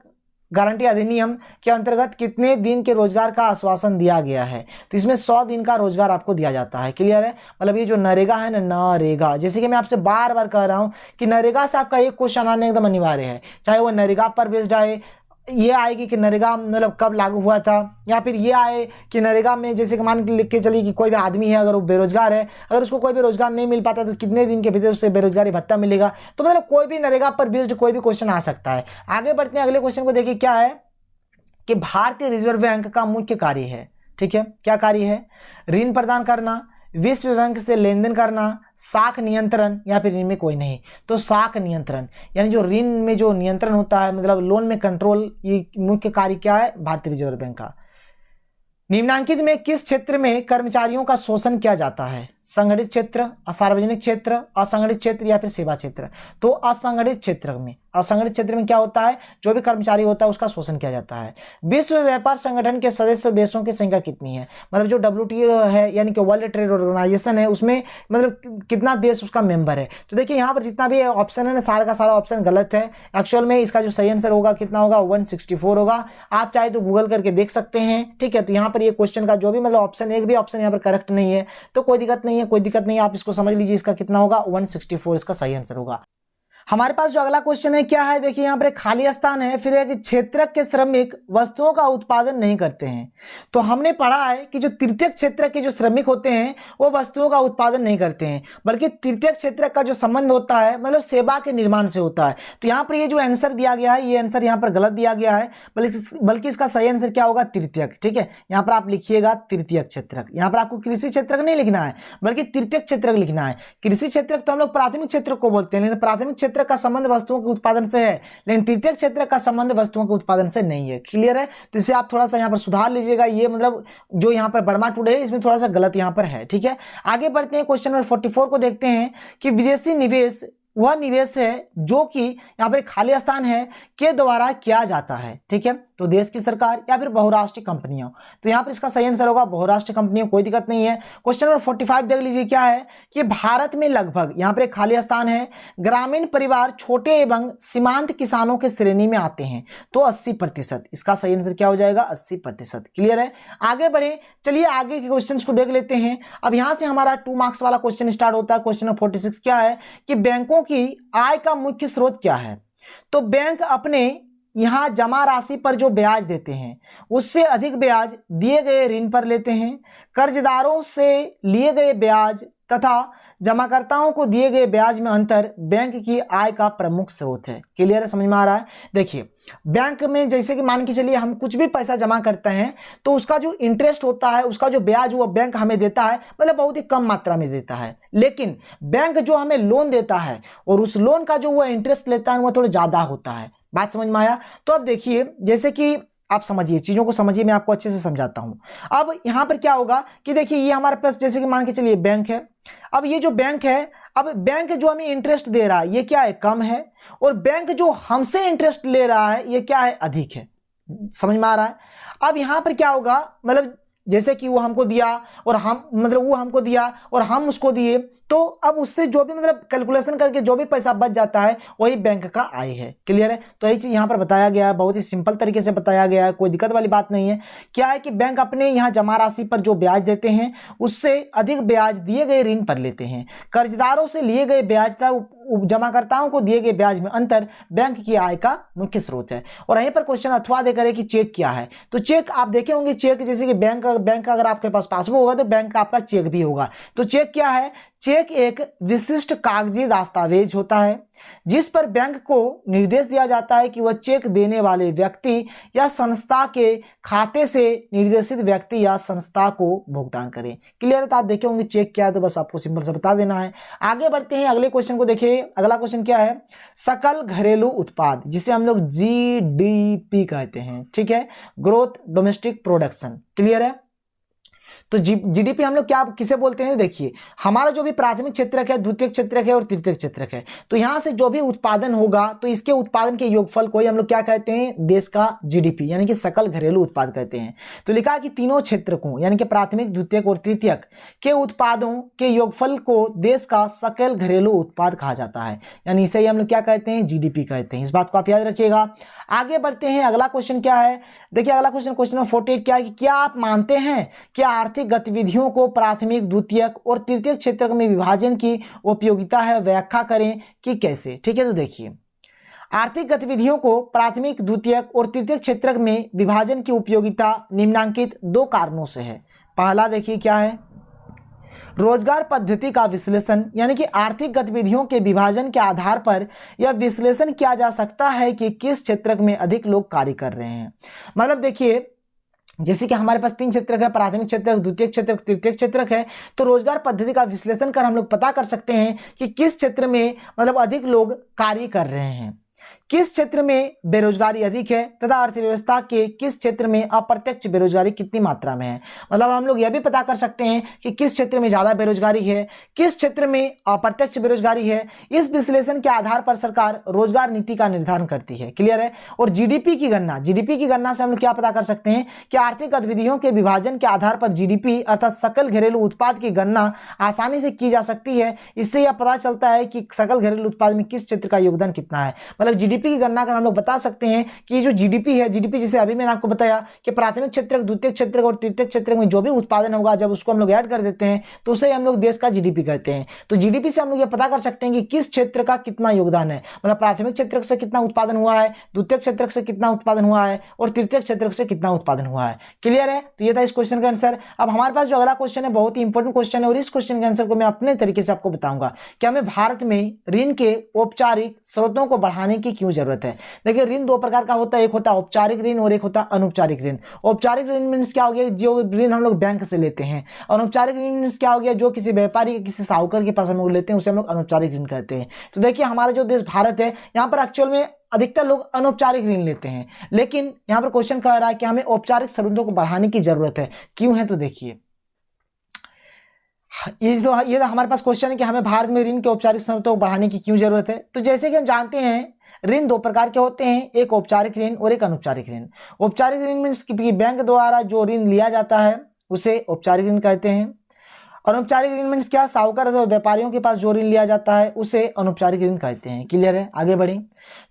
गारंटी अधिनियम के अंतर्गत कितने दिन के रोजगार का आश्वासन दिया गया है, तो इसमें 100 दिन का रोजगार आपको दिया जाता है। क्लियर है, मतलब ये जो नरेगा है ना, नरेगा, जैसे कि मैं आपसे बार बार कह रहा हूं कि नरेगा से आपका एक क्वेश्चन आना एकदम अनिवार्य है, चाहे वो नरेगा पर बेस्ड आए, ये आएगी कि नरेगा मतलब कब लागू हुआ था, या फिर ये आए कि नरेगा में जैसे कि मान लिख के चलिए कि कोई भी आदमी है अगर वो बेरोजगार है, अगर उसको कोई भी रोजगार नहीं मिल पाता तो कितने दिन के भीतर उससे बेरोजगारी भत्ता मिलेगा। तो मतलब कोई भी नरेगा पर बेस्ड कोई भी क्वेश्चन आ सकता है। आगे बढ़ते हैं, अगले क्वेश्चन को देखिए क्या है कि भारतीय रिजर्व बैंक का मुख्य कार्य है, ठीक है, क्या कार्य है, ऋण प्रदान करना, विश्व बैंक से लेन देन करना, साख नियंत्रण, या फिर इनमें कोई नहीं। तो साख नियंत्रण यानी जो ऋण में जो नियंत्रण होता है, मतलब लोन में कंट्रोल, ये मुख्य कार्य क्या है भारतीय रिजर्व बैंक का। निम्नांकित में किस क्षेत्र में कर्मचारियों का शोषण किया जाता है, संगठित क्षेत्र, सार्वजनिक क्षेत्र, असंगठित क्षेत्र, या फिर सेवा क्षेत्र। तो असंगठित क्षेत्र में क्या होता है, जो भी कर्मचारी होता है उसका शोषण किया जाता है। विश्व व्यापार संगठन के सदस्य देशों की संख्या कितनी है, मतलब जो WTO है यानी कि वर्ल्ड ट्रेड ऑर्गेनाइजेशन है, उसमें मतलब कितना देश उसका मेंबर है। तो देखिए यहाँ पर जितना भी ऑप्शन है ना, सारा का सारा ऑप्शन गलत है। एक्चुअल में इसका जो सही आंसर होगा कितना होगा, 164 होगा। आप चाहे तो गूगल करके देख सकते हैं, ठीक है। तो यहाँ पर ये क्वेश्चन का जो भी मतलब ऑप्शन, एक भी ऑप्शन यहाँ पर करेक्ट नहीं है, तो कोई दिक्कत नहीं है, आप इसको समझ लीजिए, इसका कितना होगा 164 इसका सही आंसर होगा। हमारे पास जो अगला क्वेश्चन है क्या है, देखिए यहाँ पर एक खाली स्थान है, फिर एक क्षेत्रक के श्रमिक वस्तुओं का उत्पादन नहीं करते हैं। तो हमने पढ़ा है कि जो तृतीयक क्षेत्र के जो श्रमिक होते हैं वो वस्तुओं का उत्पादन नहीं करते हैं, बल्कि तृतीयक क्षेत्र का जो संबंध होता है मतलब सेवा के निर्माण से होता है। तो यहाँ पर ये जो आंसर दिया गया है, ये आंसर यहाँ पर गलत दिया गया है, बल्कि इसका सही आंसर क्या होगा, तृतीयक, ठीक है। यहाँ पर आप लिखिएगा तृतीयक क्षेत्रक, यहाँ पर आपको कृषि क्षेत्रक नहीं लिखना है बल्कि तृतीयक क्षेत्रक लिखना है। कृषि क्षेत्रक तो हम लोग प्राथमिक क्षेत्र को बोलते हैं, लेकिन प्राथमिक क्षेत्र क्षेत्र का संबंध वस्तुओं के उत्पादन से है, लेकिन तृतीय क्षेत्र का संबंध वस्तुओं के उत्पादन से नहीं है। क्लियर है? तो इसे आप थोड़ा सा यहाँ पर सुधार लीजिएगा। ये मतलब जो यहाँ पर बर्मा टुडे है इसमें थोड़ा सा गलत यहाँ पर है। ठीक है, आगे बढ़ते हैं, क्वेश्चन नंबर 44 को देखते हैं कि विदेशी निवेश वह निवेश है जो कि यहाँ पर खाली स्थान है के द्वारा किया जाता है। ठीक है, तो देश की सरकार या फिर बहुराष्ट्रीय कंपनियों, तो यहाँ पर इसका सही आंसर होगा बहुराष्ट्रीय कंपनियों, कोई दिक्कत नहीं है। क्वेश्चन नंबर 45 देख लीजिए, क्या है कि भारत में लगभग, यहाँ पर एक खाली स्थान है, ग्रामीण परिवार छोटे एवं सीमांत किसानों के श्रेणी में आते हैं, तो 80%। इसका सही आंसर क्या हो जाएगा? 80%। क्लियर है? आगे बढ़े, चलिए आगे के क्वेश्चन को देख लेते हैं। अब यहाँ से हमारा 2 मार्क्स वाला क्वेश्चन स्टार्ट होता है। क्वेश्चन नंबर 46 क्या है कि बैंकों की आय का मुख्य स्रोत क्या है? तो बैंक अपने यहां जमा राशि पर जो ब्याज देते हैं उससे अधिक ब्याज दिए गए ऋण पर लेते हैं। कर्जदारों से लिए गए ब्याज तथा जमाकर्ताओं को दिए गए ब्याज में अंतर बैंक की आय का प्रमुख स्रोत है। क्लियर है? समझ में आ रहा है? देखिए, बैंक में जैसे कि मान के चलिए हम कुछ भी पैसा जमा करते हैं तो उसका जो इंटरेस्ट होता है, उसका जो ब्याज वो बैंक हमें देता है, मतलब बहुत ही कम मात्रा में देता है। लेकिन बैंक जो हमें लोन देता है और उस लोन का जो वो इंटरेस्ट लेता है वो थोड़ा ज्यादा होता है। बात समझ में आया? तो अब देखिए, जैसे कि आप समझिए, चीजों को समझिए, मैं आपको अच्छे से समझाता हूं। अब यहां पर क्या होगा कि देखिए, ये हमारे पास जैसे कि मान के चलिए बैंक है। अब ये जो बैंक है, अब बैंक जो हमें इंटरेस्ट दे रहा है ये क्या है? कम है। और बैंक जो हमसे इंटरेस्ट ले रहा है ये क्या है? अधिक है। समझ में आ रहा है? अब यहां पर क्या होगा, मतलब जैसे कि वो हमको दिया और हम, मतलब वो हमको दिया और हम उसको दिए, तो अब उससे जो भी मतलब कैलकुलेशन करके जो भी पैसा बच जाता है वही बैंक का आय है। क्लियर है? तो यही चीज यहाँ पर बताया गया है, बहुत ही सिंपल तरीके से बताया गया है, कोई दिक्कत वाली बात नहीं है। क्या है कि बैंक अपने यहाँ जमा राशि पर जो ब्याज देते हैं उससे अधिक ब्याज दिए गए ऋण पर लेते हैं। कर्जदारों से लिए गए ब्याज का जमाकर्ताओं को दिए गए ब्याज में अंतर बैंक की आय का मुख्य स्रोत है। और यहीं पर क्वेश्चन अथवा देकर कि चेक क्या है, तो चेक आप देखे होंगे, चेक जैसे कि बैंक का अगर आपके पास पासबुक होगा तो बैंक का आपका चेक भी होगा। तो चेक क्या है? चेक एक विशिष्ट कागजी दस्तावेज होता है जिस पर बैंक को निर्देश दिया जाता है कि वह चेक देने वाले व्यक्ति या संस्था के खाते से निर्देशित व्यक्ति या संस्था को भुगतान करें। क्लियर है? तो आप देखे होंगे चेक क्या है, तो बस आपको सिंपल से बता देना है। आगे बढ़ते हैं, अगले क्वेश्चन को देखिए। अगला क्वेश्चन क्या है? सकल घरेलू उत्पाद, जिसे हम लोग GDP कहते हैं। ठीक है, ग्रोथ डोमेस्टिक प्रोडक्शन। क्लियर है? तो जीडीपी हम लोग क्या किसे बोलते हैं? देखिए, हमारा जो भी प्राथमिक क्षेत्रक है, द्वितीय क्षेत्रक है और तृतीय क्षेत्रक है, तो यहां से जो भी उत्पादन होगा तो इसके उत्पादन के योगफल को ही हम लोग क्या कहते हैं? देश का जीडीपी यानी कि सकल घरेलू उत्पाद कहते हैं। तो लिखा कि तीनों क्षेत्रकों यानी कि प्राथमिक, द्वितीयक और तृतीयक के उत्पादों के योगफल को देश का सकल घरेलू उत्पाद कहा जाता है, यानी इसे ही हम लोग क्या कहते हैं? जीडीपी कहते हैं। इस बात को आप याद रखिएगा। आगे बढ़ते हैं, अगला क्वेश्चन क्या है? देखिए, अगला क्वेश्चन नंबर 48 क्या है कि क्या आप मानते हैं कि आर्थिक गतिविधियों को प्राथमिक, द्वितीयक और तृतीयक क्षेत्र में विभाजन की उपयोगिता है? व्याख्या करें कि कैसे। ठीक है, तो देखिए, आर्थिक गतिविधियों को प्राथमिक, द्वितीयक और तृतीयक क्षेत्र में विभाजन की उपयोगिता निम्नलिखित 2 कारणों से है। पहला देखिए क्या है? रोजगार पद्धति का विश्लेषण, यानी कि आर्थिक गतिविधियों के विभाजन के आधार पर यह विश्लेषण किया जा सकता है कि किस क्षेत्र में अधिक लोग कार्य कर रहे हैं। मतलब देखिए, जैसे कि हमारे पास 3 क्षेत्रक है, प्राथमिक क्षेत्रक, द्वितीय क्षेत्रक, तृतीय क्षेत्रक है, तो रोजगार पद्धति का विश्लेषण कर हम लोग पता कर सकते हैं कि किस क्षेत्र में मतलब अधिक लोग कार्य कर रहे हैं, किस क्षेत्र में बेरोजगारी अधिक है तथा अर्थव्यवस्था के किस क्षेत्र में अप्रत्यक्ष बेरोजगारी कितनी मात्रा में है। मतलब हम लोग यह भी पता कर सकते हैं कि किस क्षेत्र में ज्यादा बेरोजगारी है, किस क्षेत्र में अप्रत्यक्ष बेरोजगारी है। इस विश्लेषण के आधार पर सरकार रोजगार नीति का निर्धारण करती है। क्लियर है? और जीडीपी की गणना से हम लोग क्या पता कर सकते हैं कि आर्थिक गतिविधियों के विभाजन के आधार पर जीडीपी अर्थात सकल घरेलू उत्पाद की गणना आसानी से की जा सकती है। इससे यह पता चलता है कि सकल घरेलू उत्पाद में किस क्षेत्र का योगदान कितना है। मतलब जीडीपी की गणना कर हम लोग बता सकते हैं कि जो जीडीपी है, जीडीपी जैसे अभी मैंने आपको बताया कि प्राथमिक क्षेत्र, द्वितीय क्षेत्र और तृतीय क्षेत्र में जो भी उत्पादन होगा जब उसको हम लोग ऐड कर देते हैं तो उसे हम लोग देश का जीडीपी कहते हैं। तो जीडीपी से हम लोग ये पता कर सकते हैं कि किस क्षेत्र का कितना योगदान है, मतलब प्राथमिक क्षेत्र से कितना उत्पादन हुआ है, द्वितीय क्षेत्र से कितना उत्पादन हुआ है और तृतीय क्षेत्र से कितना उत्पादन हुआ है। क्लियर है? तो ये था इस क्वेश्चन का आंसर। अब हमारे पास जो अगला क्वेश्चन है बहुत ही इंपॉर्टेंट क्वेश्चन है और इस क्वेश्चन के आंसर को मैं अपने तरीके से आपको बताऊंगा कि हमें भारत में ऋण के औपचारिक स्रोतों को बढ़ाने की क्यों जरूरत है। देखिए ऋण दो प्रकार का होता है, एक होता है औपचारिक ऋण और एक होता है अनौपचारिक ऋण। औपचारिक ऋण मीन्स क्या हो गया, जो ऋण हम लोग बैंक से लेते हैं। अनौपचारिक ऋण मीन्स क्या हो गया, जो किसी व्यापारी किसी साहूकार के पास हम लोग लेते हैं, उसे हम लोग अनौपचारिक ऋण कहते हैं। तो देखिए हमारा जो देश भारत है, यहाँ पर एक्चुअल में अधिकतर लोग अनौपचारिक ऋण लेते हैं, लेकिन यहाँ पर क्वेश्चन कह रहा है कि हमें औपचारिक शर्तों को बढ़ाने की जरूरत है। क्यों है, तो देखिए ये तो हमारे पास क्वेश्चन है कि हमें भारत में ऋण के औपचारिक शर्तों को बढ़ाने की क्यों जरूरत है। तो जैसे कि हम जानते हैं ऋण दो प्रकार के होते हैं, एक औपचारिक ऋण और एक अनौपचारिक ऋण। औपचारिक ऋण मीन्स कि बैंक द्वारा जो ऋण लिया जाता है उसे औपचारिक ऋण कहते हैं। अनौपचारिक ऋण मीन्स क्या, साहूकार अथवा व्यापारियों के पास जो ऋण लिया जाता है उसे अनौपचारिक ऋण कहते हैं। क्लियर है, आगे बढ़े।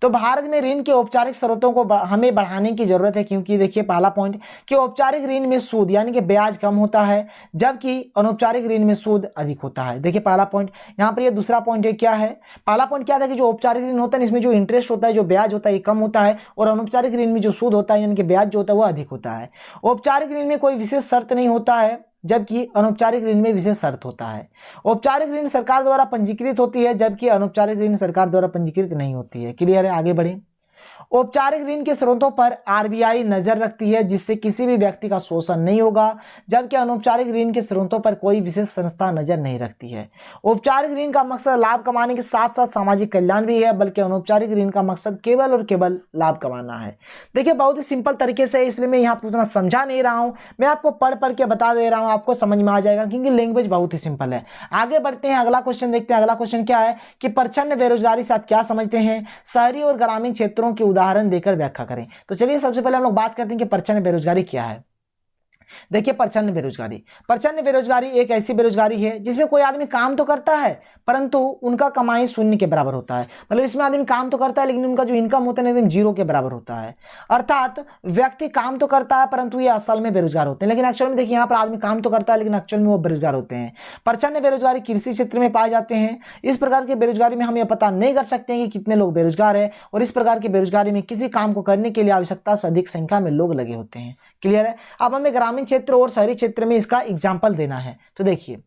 तो भारत में ऋण के औपचारिक शर्तों को हमें बढ़ाने की जरूरत है, क्योंकि देखिए पहला पॉइंट कि औपचारिक ऋण में सूद यानी कि ब्याज कम होता है, जबकि अनौपचारिक ऋण में सूद अधिक होता है। देखिए पहला पॉइंट यहाँ पर, ये दूसरा पॉइंट है क्या है, पहला पॉइंट क्या था कि जो औपचारिक ऋण होता है इसमें जो इंटरेस्ट होता है, जो ब्याज होता है, ये कम होता है, और अनौपचारिक ऋण में जो सूद होता है यानी कि ब्याज जो होता है वो अधिक होता है। औपचारिक ऋण में कोई विशेष शर्त नहीं होता है, जबकि अनौपचारिक ऋण में विशेष शर्त होता है। औपचारिक ऋण सरकार द्वारा पंजीकृत होती है, जबकि अनौपचारिक ऋण सरकार द्वारा पंजीकृत नहीं होती है। क्लियर है, आगे बढ़े। औपचारिक ऋण के स्रोतों पर आरबीआई नजर रखती है, जिससे किसी भी व्यक्ति का शोषण नहीं होगा, जबकि अनौपचारिक ऋण के स्रोतों पर कोई विशेष संस्था नजर नहीं रखती है। औपचारिक ऋण का मकसद लाभ कमाने के साथ साथ सामाजिक कल्याण भी है, बल्कि अनौपचारिक ऋण का मकसद केवल और केवल लाभ कमाना है। देखिए बहुत ही सिंपल तरीके से, इसलिए मैं यहाँ उतना समझा नहीं रहा हूँ, मैं आपको पढ़ पढ़ के बता दे रहा हूँ, आपको समझ में आ जाएगा, क्योंकि लैंग्वेज बहुत ही सिंपल है। आगे बढ़ते हैं, अगला क्वेश्चन देखते हैं। अगला क्वेश्चन क्या है कि प्रच्छन्न बेरोजगारी से आप क्या समझते हैं, शहरी और ग्रामीण क्षेत्रों के उदाहरण देकर व्याख्या करें। तो चलिए सबसे पहले हम लोग बात करते हैं कि प्रच्छन्न बेरोजगारी क्या है। देखिए प्रच्छन्न बेरोजगारी एक ऐसी बेरोजगारी है जिसमें कोई आदमी काम तो करता है परंतु उनका कमाई शून्य के बराबर होता है। मतलब इसमें आदमी काम तो करता है लेकिन उनका जो इनकम होता है एकदम जीरो के बराबर होता है। अर्थात व्यक्ति काम तो करता है परंतु ये असल में बेरोजगार होते हैं। लेकिन एक्चुअल में देखिए यहाँ पर आदमी काम तो करता है लेकिन एक्चुअल में वो बेरोजगार होते हैं। प्रच्छन्न बेरोजगारी कृषि क्षेत्र में पाए जाते हैं। इस प्रकार की बेरोजगारी में हम ये पता नहीं कर सकते हैं कि कितने लोग बेरोजगार हैं, और इस प्रकार की बेरोजगारी में किसी काम को करने के लिए आवश्यकता से अधिक संख्या में लोग लगे होते हैं। क्लियर है। अब हमें ग्रामीण क्षेत्र और शहरी क्षेत्र में इसका एग्जाम्पल देना है। तो देखिए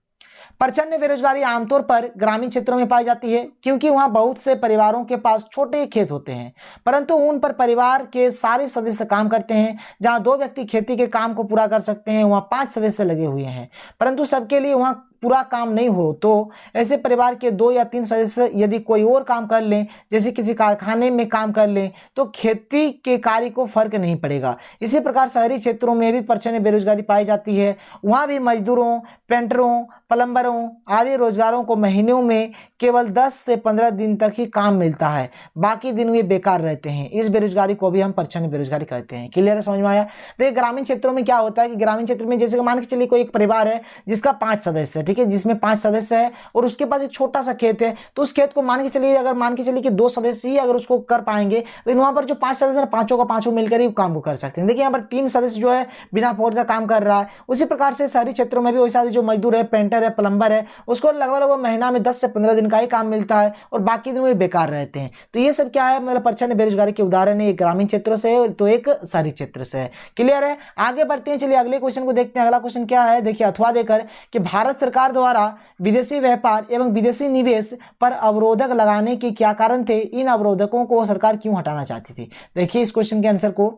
प्रच्छन्न बेरोजगारी आमतौर पर ग्रामीण क्षेत्रों में पाई जाती है, क्योंकि वहां बहुत से परिवारों के पास छोटे खेत होते हैं परंतु उन पर परिवार के सारे सदस्य काम करते हैं। जहां 2 व्यक्ति खेती के काम को पूरा कर सकते हैं वहां 5 सदस्य लगे हुए हैं, परंतु सबके लिए वहां पूरा काम नहीं हो तो ऐसे परिवार के 2 या 3 सदस्य यदि कोई और काम कर लें, जैसे किसी कारखाने में काम कर लें, तो खेती के कार्य को फर्क नहीं पड़ेगा। इसी प्रकार शहरी क्षेत्रों में भी प्रच्छन्न बेरोजगारी पाई जाती है। वहां भी मजदूरों, पेंटरों, प्लम्बरों आदि रोजगारों को महीनों में केवल 10 से 15 दिन तक ही काम मिलता है, बाकी दिन वे बेकार रहते हैं। इस बेरोजगारी को भी हम प्रच्छन्न बेरोजगारी कहते हैं। क्लियर है, समझ में आया। देखिए ग्रामीण क्षेत्रों में क्या होता है कि ग्रामीण क्षेत्र में जैसे मान के चलिए कोई एक परिवार है जिसका 5 सदस्य, ठीक है, जिसमें 5 सदस्य है और उसके पास एक छोटा सा खेत है, तो उस खेत को मान के चलिए अगर मान के चलिए कि 2 सदस्य ही अगर उसको कर पाएंगे, लेकिन वहां पर जो 5 सदस्य है पांचों का पांचों मिलकर ही काम को कर सकते हैं। देखिए यहाँ पर 3 सदस्य जो है बिना फोर्स का काम कर रहा है। उसी प्रकार से शहरी क्षेत्रों में भी वैसा जो मजदूर है, पेंटर है, प्लम्बर है, उसको लगभग महीना में 10 से 15 दिन का ही काम मिलता है और बाकी दिन वे बेकार रहते हैं। तो ये सब क्या है, मतलब प्रच्छन्न बेरोजगारी के उदाहरण है। एक ग्रामीण क्षेत्रों से है तो एक शहरी क्षेत्र से है। क्लियर है, आगे बढ़ते हैं। चलिए अगले क्वेश्चन को देखते हैं। अगला क्वेश्चन क्या है, देखिए अथवा देकर कि भारत सरकार द्वारा विदेशी व्यापार एवं विदेशी निवेश पर अवरोधक लगाने के क्या कारण थे, इन अवरोधकों को सरकार क्यों हटाना चाहती थी। देखिए इस क्वेश्चन के आंसर को,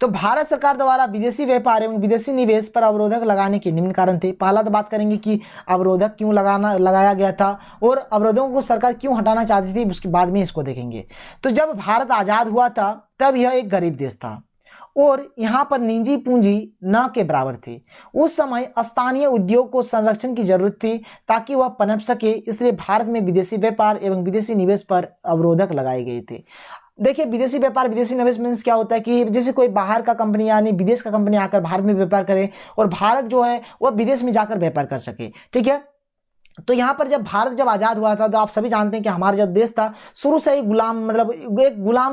तो भारत सरकार द्वारा विदेशी व्यापार एवं विदेशी निवेश पर अवरोधक लगाने के निम्न कारण थे। पहला तो बात करेंगे कि अवरोधक क्यों लगाया गया था और अवरोधकों को सरकार क्यों हटाना चाहती थी, उसके बाद में इसको देखेंगे। तो जब भारत आजाद हुआ था तब यह एक गरीब देश था और यहाँ पर निजी पूंजी न के बराबर थी। उस समय स्थानीय उद्योग को संरक्षण की जरूरत थी ताकि वह पनप सके, इसलिए भारत में विदेशी व्यापार एवं विदेशी निवेश पर अवरोधक लगाए गए थे। देखिए विदेशी व्यापार विदेशी निवेश मीन्स क्या होता है कि जैसे कोई बाहर का कंपनी यानी विदेश का कंपनी आकर भारत में व्यापार करे और भारत जो है वह विदेश में जाकर व्यापार कर सके। ठीक है, तो यहाँ पर जब भारत जब आज़ाद हुआ था तो आप सभी जानते हैं कि हमारा जो देश था शुरू से ही गुलाम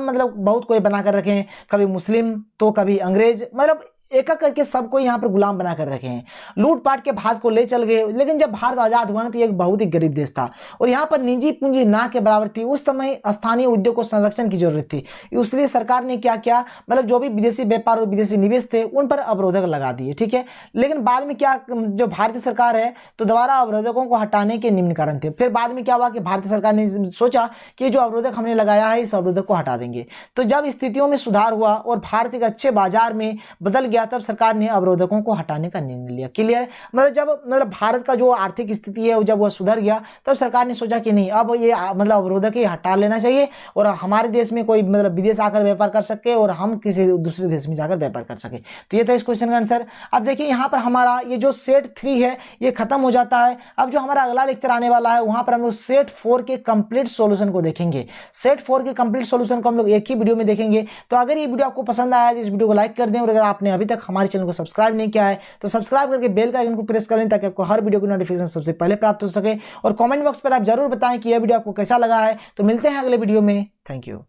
मतलब बहुत कोई बना कर रखे हैं, कभी मुस्लिम तो कभी अंग्रेज, मतलब एक एक करके सबको यहाँ पर गुलाम बना कर रखे हैं, लूट पाट के भारत को ले चल गए। लेकिन जब भारत आजाद हुआ ना तो एक बहुत ही गरीब देश था और यहाँ पर निजी पूंजी ना के बराबर थी। उस समय स्थानीय उद्योग को संरक्षण की जरूरत थी, इसलिए सरकार ने क्या किया, मतलब जो भी विदेशी व्यापार और विदेशी निवेश थे उन पर अवरोधक लगा दिए, ठीक है। लेकिन बाद में क्या, जो भारतीय सरकार है तो दोबारा अवरोधकों को हटाने के निम्न कारण थे। फिर बाद में क्या हुआ कि भारतीय सरकार ने सोचा कि जो अवरोधक हमने लगाया है इस अवरोधक को हटा देंगे। तो जब स्थितियों में सुधार हुआ और भारत एक अच्छे बाजार में बदल गया तब सरकार ने अवरोधकों को हटाने का निर्णय लिया। क्लियर, मतलब जब भारत का जो आर्थिक स्थिति है जब वह सुधर गया तब सरकार ने सोचा कि नहीं, अब ये अवरोधक ही हटा लेना चाहिए और हमारे देश में कोई विदेश आकर व्यापार कर सके और हम किसी दूसरे देश में जाकर व्यापार कर सके। तो ये था इस क्वेश्चन का आंसर। अब देखिए यहाँ पर हमारा ये जो सेट 3 है ये खत्म हो जाता है। अब जो हमारा अगला लेक्चर आने वाला है वहां पर हम लोग सेट 4 के कंप्लीट सॉल्यूशन को देखेंगे। सेट 4 के कंप्लीट सॉल्यूशन को हम लोग एक ही वीडियो में देखेंगे। तो अगर ये वीडियो आपको पसंद आया तो इस वीडियो को लाइक कर दें और अगर आपने अभी तक हमारे चैनल को सब्सक्राइब नहीं किया है तो सब्सक्राइब करके बेल का आइकन को प्रेस कर लें ताकि आपको हर वीडियो की नोटिफिकेशन सबसे पहले प्राप्त हो सके। और कमेंट बॉक्स पर आप जरूर बताएं कि यह वीडियो आपको कैसा लगा है। तो मिलते हैं अगले वीडियो में। Thank you.